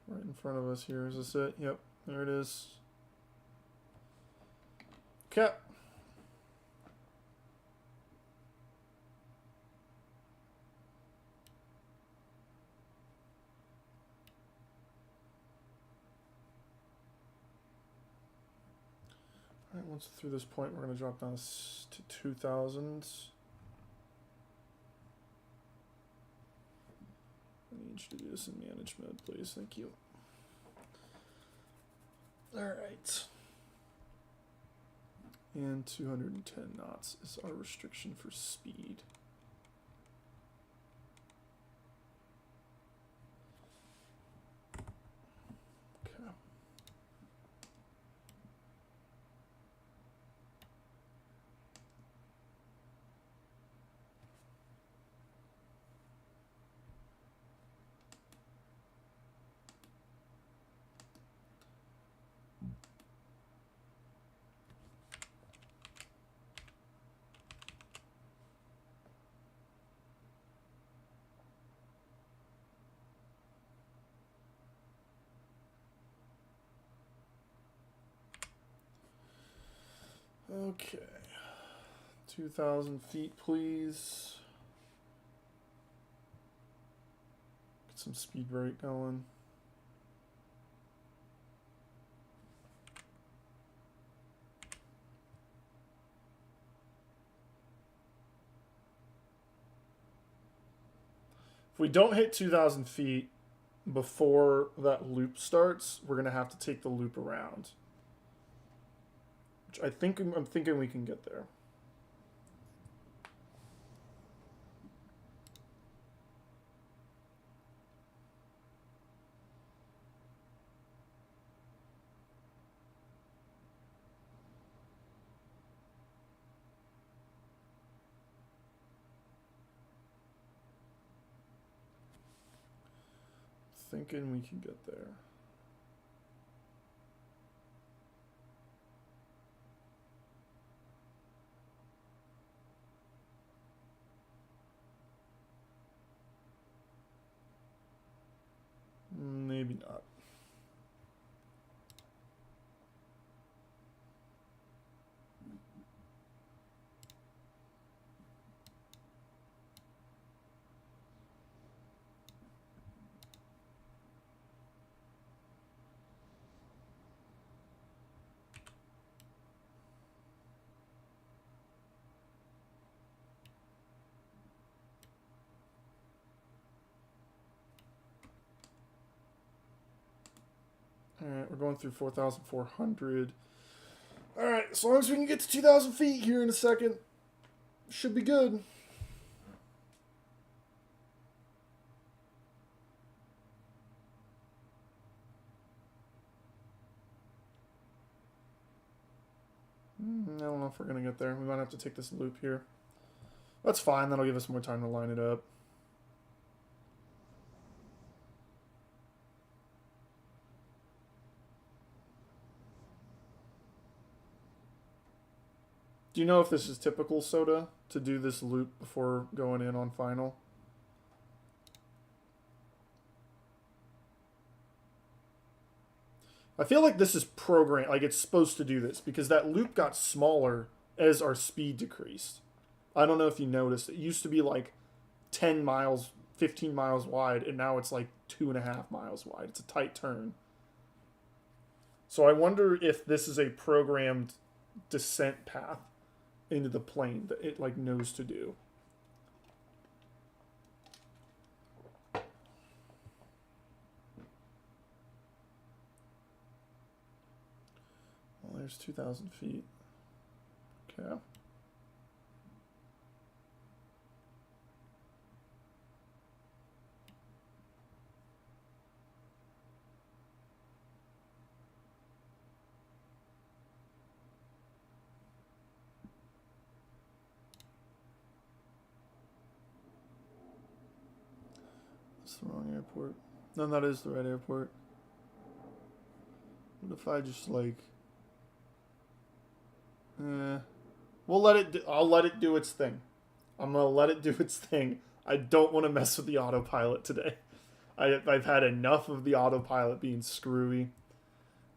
right in front of us here. Is this it? Yep, there it is. Okay. Alright, once through this point, we're going to drop down to 2,000. I need you to do this in manage mode, please. Thank you. Alright. And 210 knots is our restriction for speed. Okay. Okay. 2,000 feet, please. Get some speed brake going. If we don't hit 2,000 feet before that loop starts, we're going to have to take the loop around. Which I'm thinking we can get there. Thinking we can get there. Maybe not. Alright, we're going through 4,400. Alright, as long as we can get to 2,000 feet here in a second, should be good. I don't know if we're going to get there. We might have to take this loop here. That's fine. That'll give us more time to line it up. Do you know if this is typical Soda to do this loop before going in on final? I feel like this is programmed, like it's supposed to do this, because that loop got smaller as our speed decreased. I don't know if you noticed. It used to be like 10 miles, 15 miles wide, and now it's like 2.5 miles wide. It's a tight turn. So I wonder if this is a programmed descent path into the plane that it like knows to do. Well, there's 2,000 feet. Okay. That's the wrong airport. No, that is the right airport. What if I just like... We'll let it. I'll let it do its thing. I'm gonna let it do its thing. I don't want to mess with the autopilot today. I've had enough of the autopilot being screwy.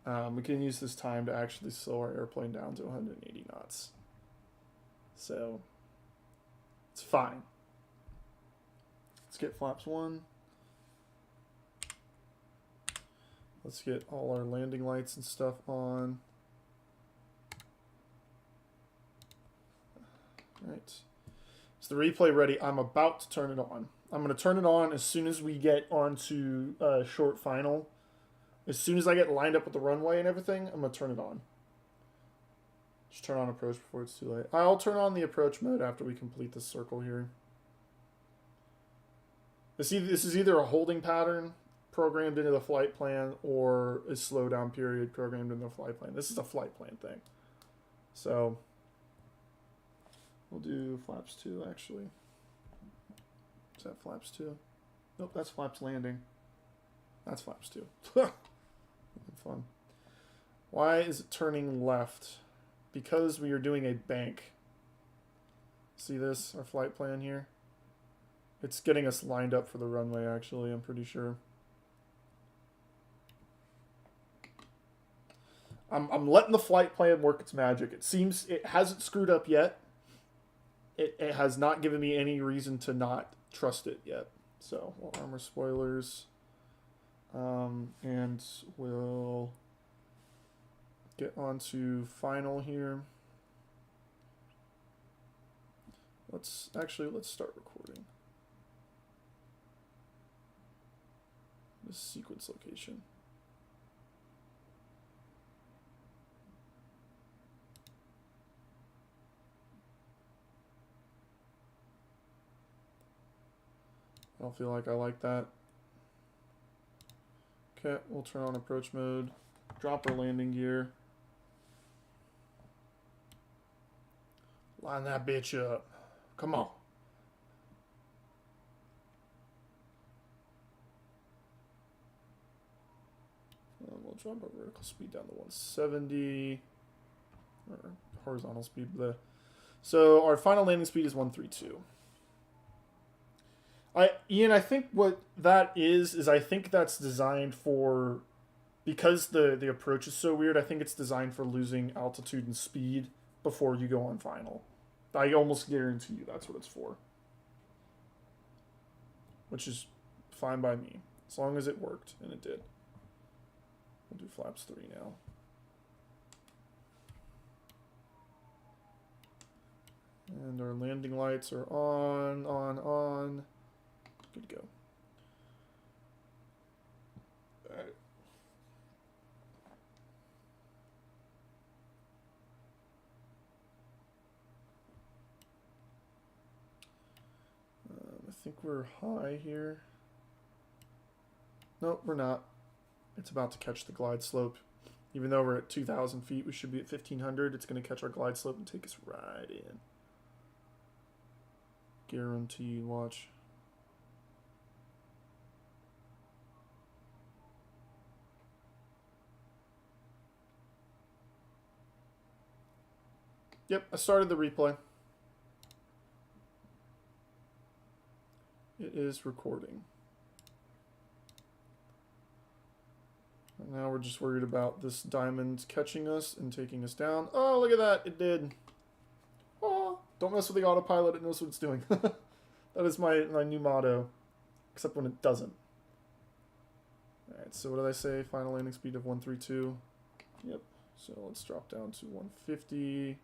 We can use this time to actually slow our airplane down to 180 knots. So it's fine. Let's get flaps 1. Let's get all our landing lights and stuff on. Right. Is the replay ready? I'm about to turn it on. I'm going to turn it on as soon as we get onto short final. As soon as I get lined up with the runway and everything, I'm going to turn it on. Just turn on approach before it's too late. I'll turn on the approach mode after we complete this circle here. This is either a holding pattern programmed into the flight plan or a slowdown period programmed into the flight plan. This is a flight plan thing. So... we'll do flaps 2, actually. Is that flaps 2? Nope, that's flaps landing. That's flaps 2. Fun. Why is it turning left? Because we are doing a bank. See this? Our flight plan here? It's getting us lined up for the runway, actually, I'm pretty sure. I'm letting the flight plan work its magic. It seems it hasn't screwed up yet. It has not given me any reason to not trust it yet. So we'll armor spoilers. And we'll get on to final here. Let's start recording. This sequence location. I don't feel like I like that. Okay, we'll turn on approach mode, drop our landing gear. Line that bitch up. Come on. And we'll drop our vertical speed down to 170. Or horizontal speed. Bleh. So our final landing speed is 132. Ian, I think what that is I think that's designed for, because the approach is so weird, I think it's designed for losing altitude and speed before you go on final. I almost guarantee you that's what it's for. Which is fine by me, as long as it worked, and it did. We'll do flaps 3 now. And our landing lights are on. Good to go. All right. I think we're high here. Nope, we're not. It's about to catch the glide slope. Even though we're at 2,000 feet, we should be at 1,500. It's going to catch our glide slope and take us right in. Guaranteed, watch. Yep, I started the replay. It is recording. And now we're just worried about this diamond catching us and taking us down. Oh, look at that. It did. Oh, don't mess with the autopilot. It knows what it's doing. That is my new motto. Except when it doesn't. Alright, so what did I say? Final landing speed of 132. Yep. So let's drop down to 150.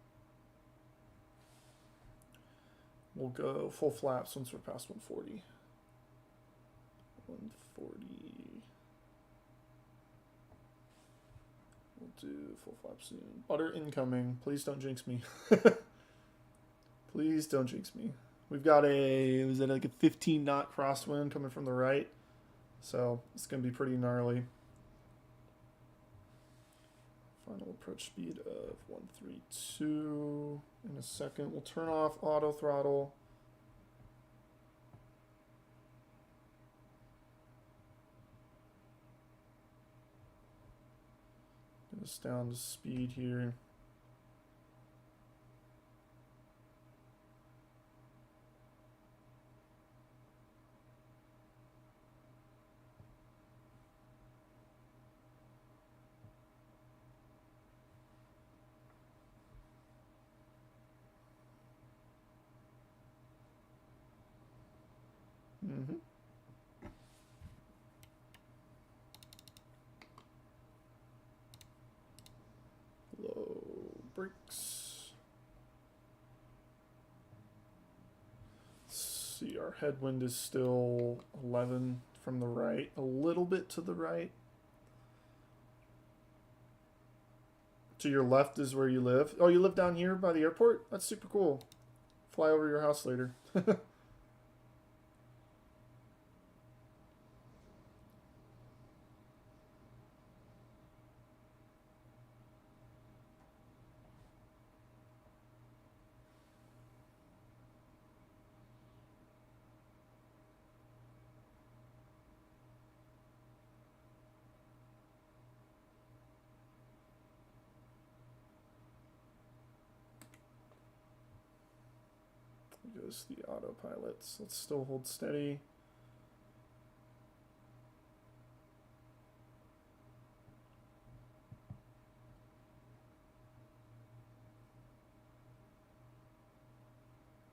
We'll go full flaps once we're past 140. 140. We'll do full flap soon. Butter incoming. Please don't jinx me. Please don't jinx me. We've got was it like a 15 knot crosswind coming from the right? So it's going to be pretty gnarly. Final approach speed of 132. In a second, we'll turn off auto throttle. Get us down to speed here. Low brakes. Let's see, our headwind is still 11 from the right, a little bit to the right. To your left is where you live. Oh, you live down here by the airport? That's super cool. Fly over your house later. Goes the autopilots. Let's still hold steady.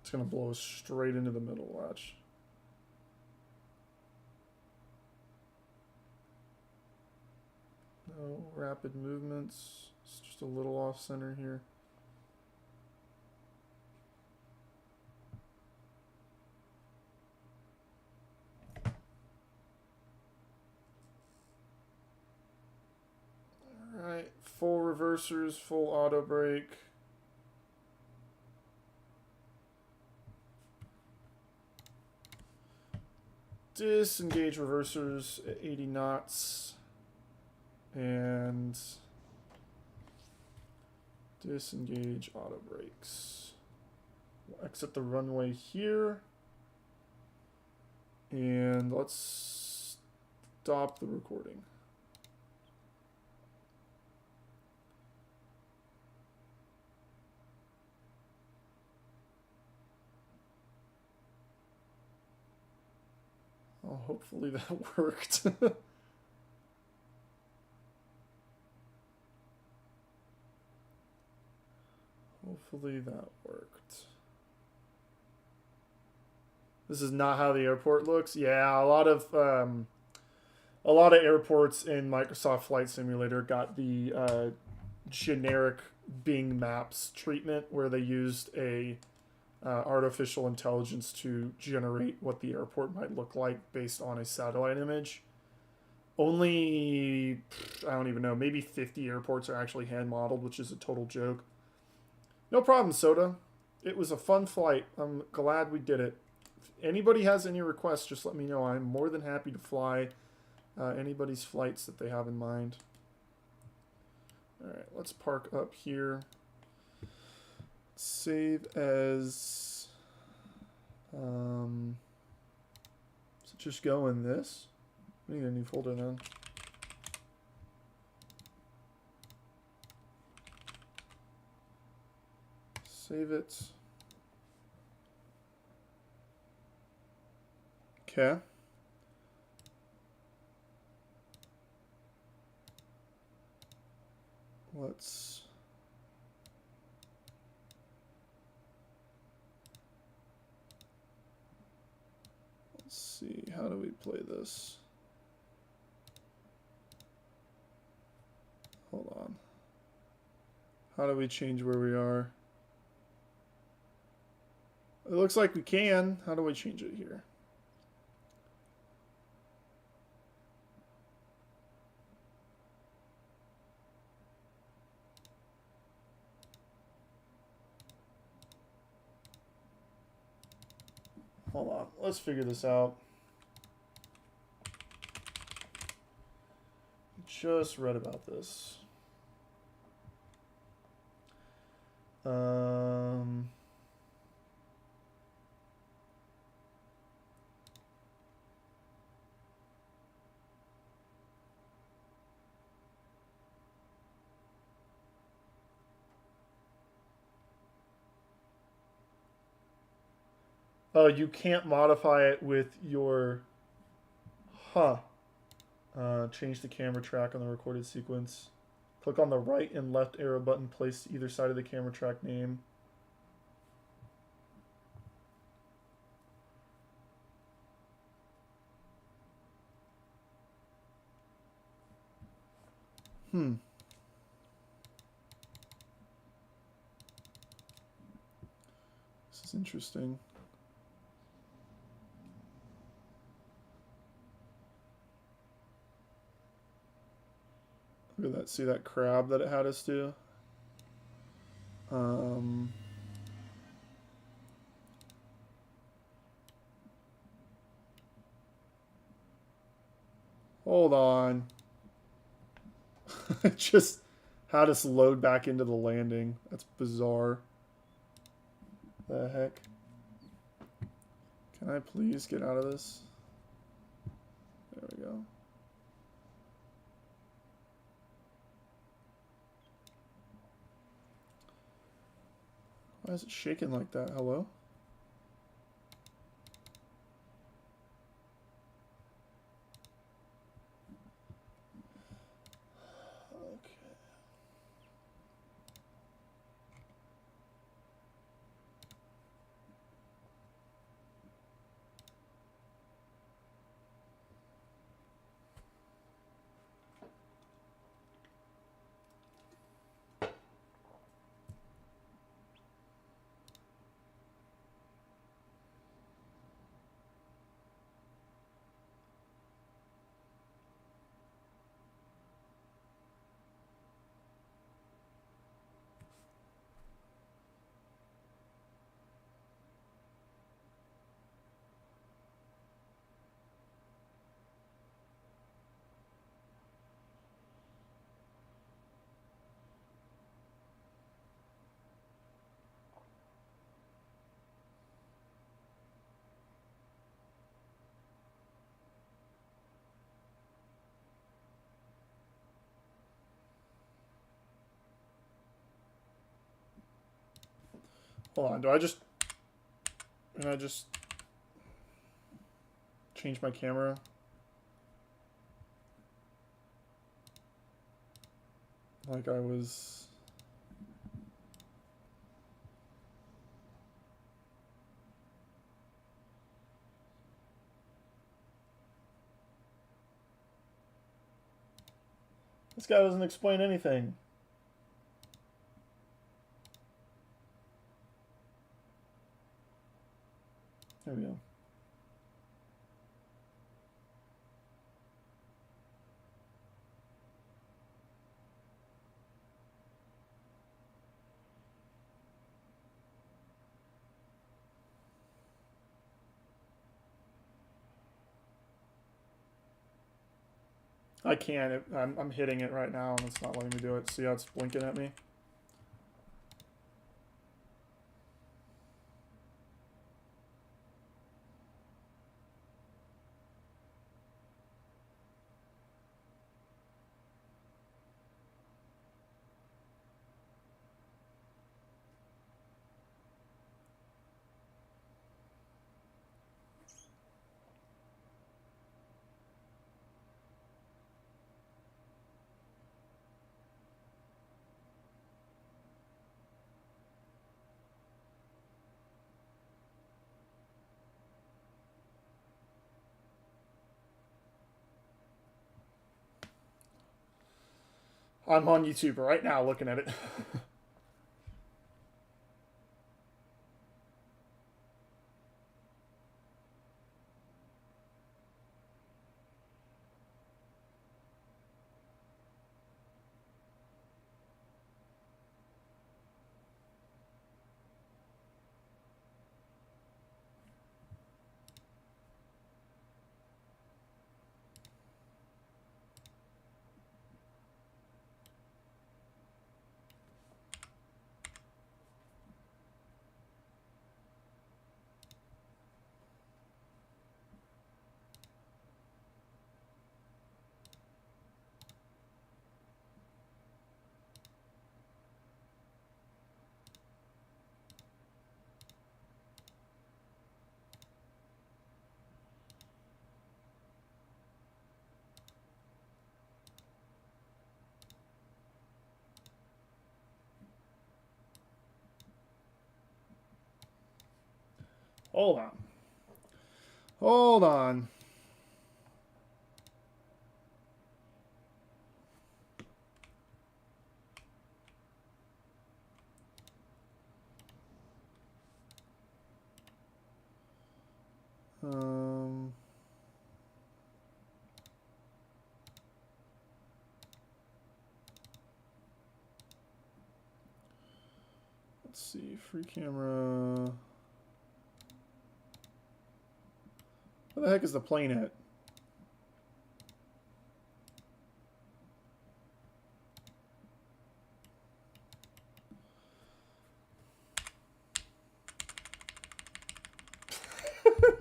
It's going to blow us straight into the middle, watch. No rapid movements. It's just a little off center here. Alright, full reversers, full auto brake. Disengage reversers at 80 knots. And disengage auto brakes. We'll exit the runway here. And let's stop the recording. Oh, hopefully that worked. Hopefully that worked. This is not how the airport looks. Yeah, a lot of airports in Microsoft Flight Simulator got the generic Bing Maps treatment, where they used a artificial intelligence to generate what the airport might look like based on a satellite image. Only, I don't even know, maybe 50 airports are actually hand modeled, which is a total joke. No problem, Soda. It was a fun flight. I'm glad we did it. If anybody has any requests, just let me know. I'm more than happy to fly anybody's flights that they have in mind. All right, let's park up here. Save as... so just go in this. We need a new folder then. Save it. Okay. Let's see, how do we play this? Hold on. How do we change where we are? It looks like we can. How do we change it here? Hold on. Let's figure this out. Just read about this. Oh, you can't modify it with your... Huh. Change the camera track on the recorded sequence. Click on the right and left arrow button placed either side of the camera track name. This is interesting. Look at that. See that crab that it had us do? Hold on. It just had us load back into the landing. That's bizarre. The heck? Can I please get out of this? There we go. Why is it shaking like that? Hello? Hold on, can I just change my camera? Like I was... This guy doesn't explain anything. There we go. I can't. I'm hitting it right now, and it's not letting me do it. See how it's blinking at me? I'm on YouTube right now looking at it. Hold on. Hold on. Let's see, free camera. Where the heck is the plane at?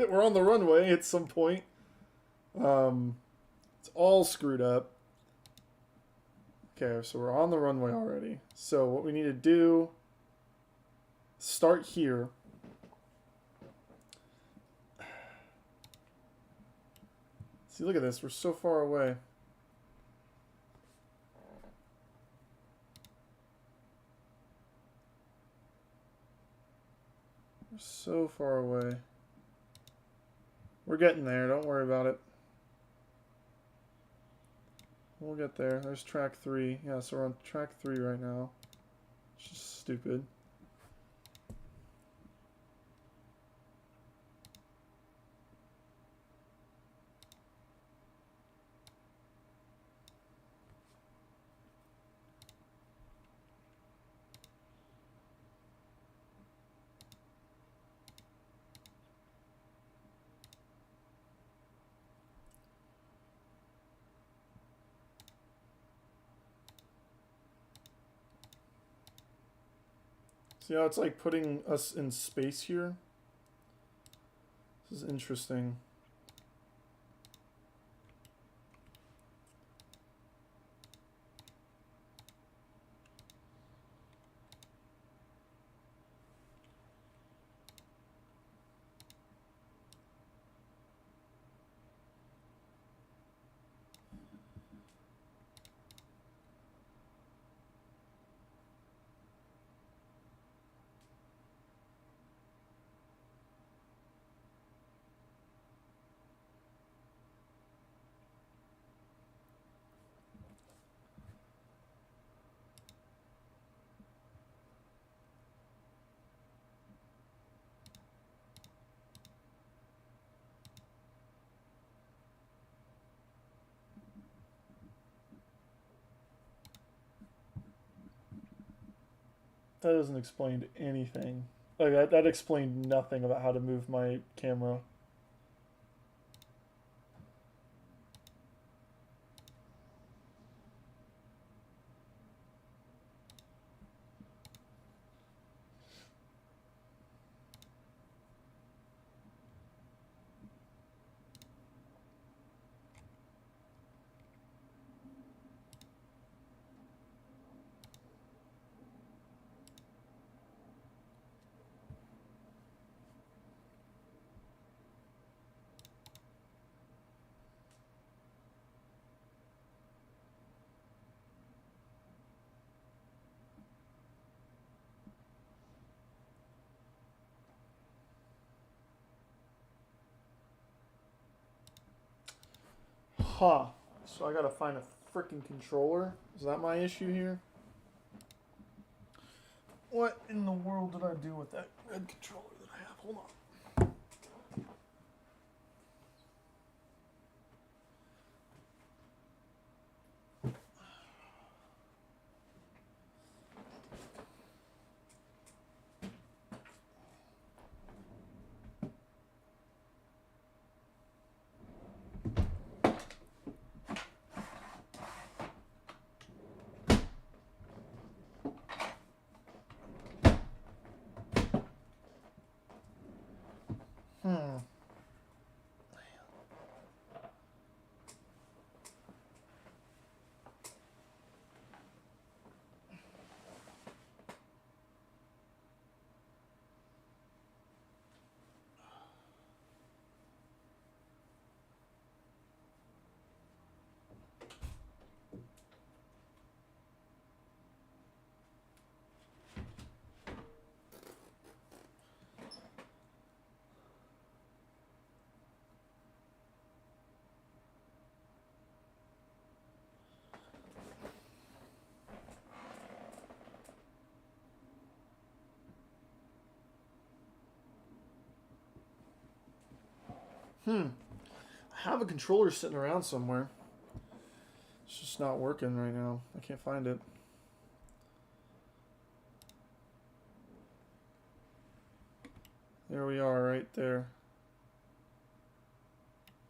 We're on the runway at some point. It's all screwed up. Okay, so we're on the runway already. So what we need to do, start here. See, look at this. We're so far away. We're so far away. We're getting there. Don't worry about it. We'll get there. There's track 3. Yeah, so we're on track 3 right now. It's just stupid. See how it's like putting us in space here? This is interesting. That doesn't explain anything. Like that explained nothing about how to move my camera. Huh. So I gotta find a freaking controller. Is that my issue here? What in the world did I do with that red controller that I have? Hold on. I have a controller sitting around somewhere. It's just not working right now. I can't find it. There we are, right there.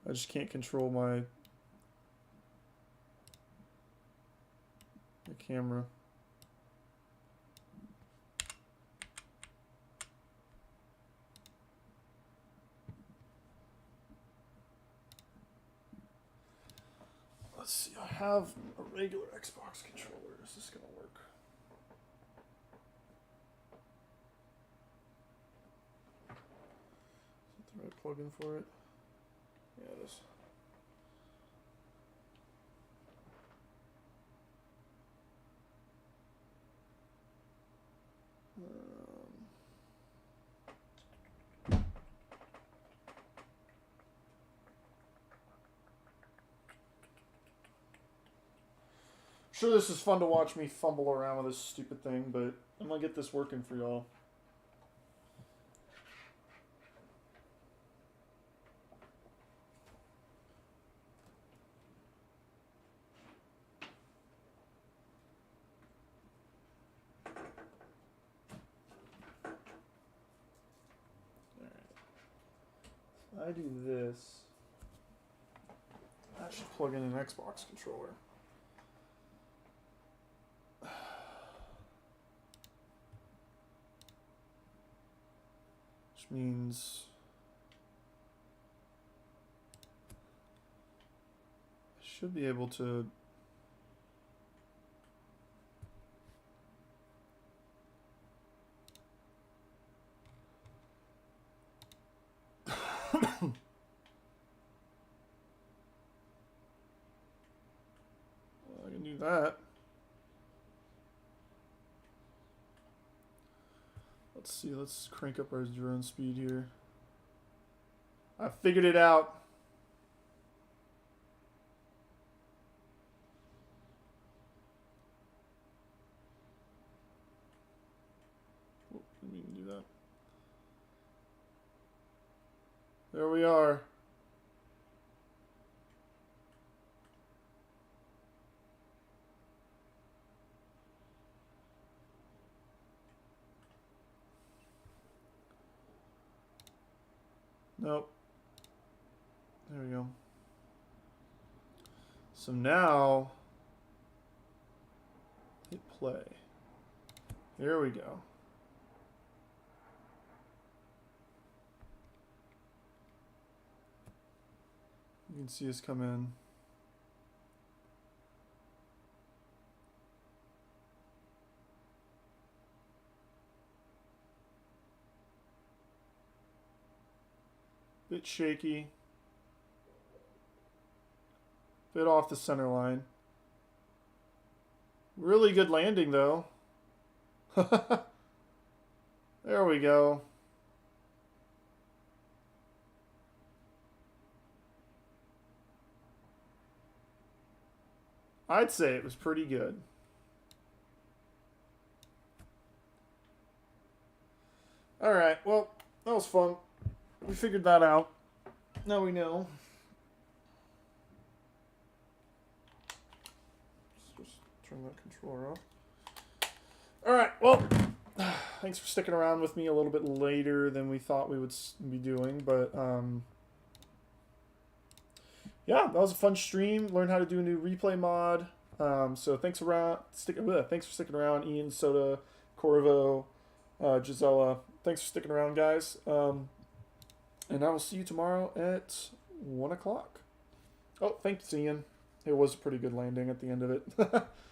I just can't control my camera. Let's see, I have a regular Xbox controller. Is this gonna work? Is that the right plug-in for it? Yeah, it is. Sure, this is fun to watch me fumble around with this stupid thing, but I'm gonna get this working for y'all. Alright. I do this. I should plug in an Xbox controller. Which means I should be able to I can do that. Let's see, let's crank up our drone speed here. I figured it out. Oh, didn't even do that. There we are. Nope. There we go. So now, hit play. Here we go. You can see us come in. Bit shaky. Bit off the center line. Really good landing though. There we go. I'd say it was pretty good. Alright, well, that was fun. We figured that out. Now we know. Let's just turn that controller off. Alright, well, thanks for sticking around with me a little bit later than we thought we would be doing, but yeah, that was a fun stream. Learned how to do a new replay mod. So thanks for sticking around, Ian, Soda, Corvo, Gisela. Thanks for sticking around, guys. And I will see you tomorrow at 1 o'clock. Oh, thanks, Ian. It was a pretty good landing at the end of it.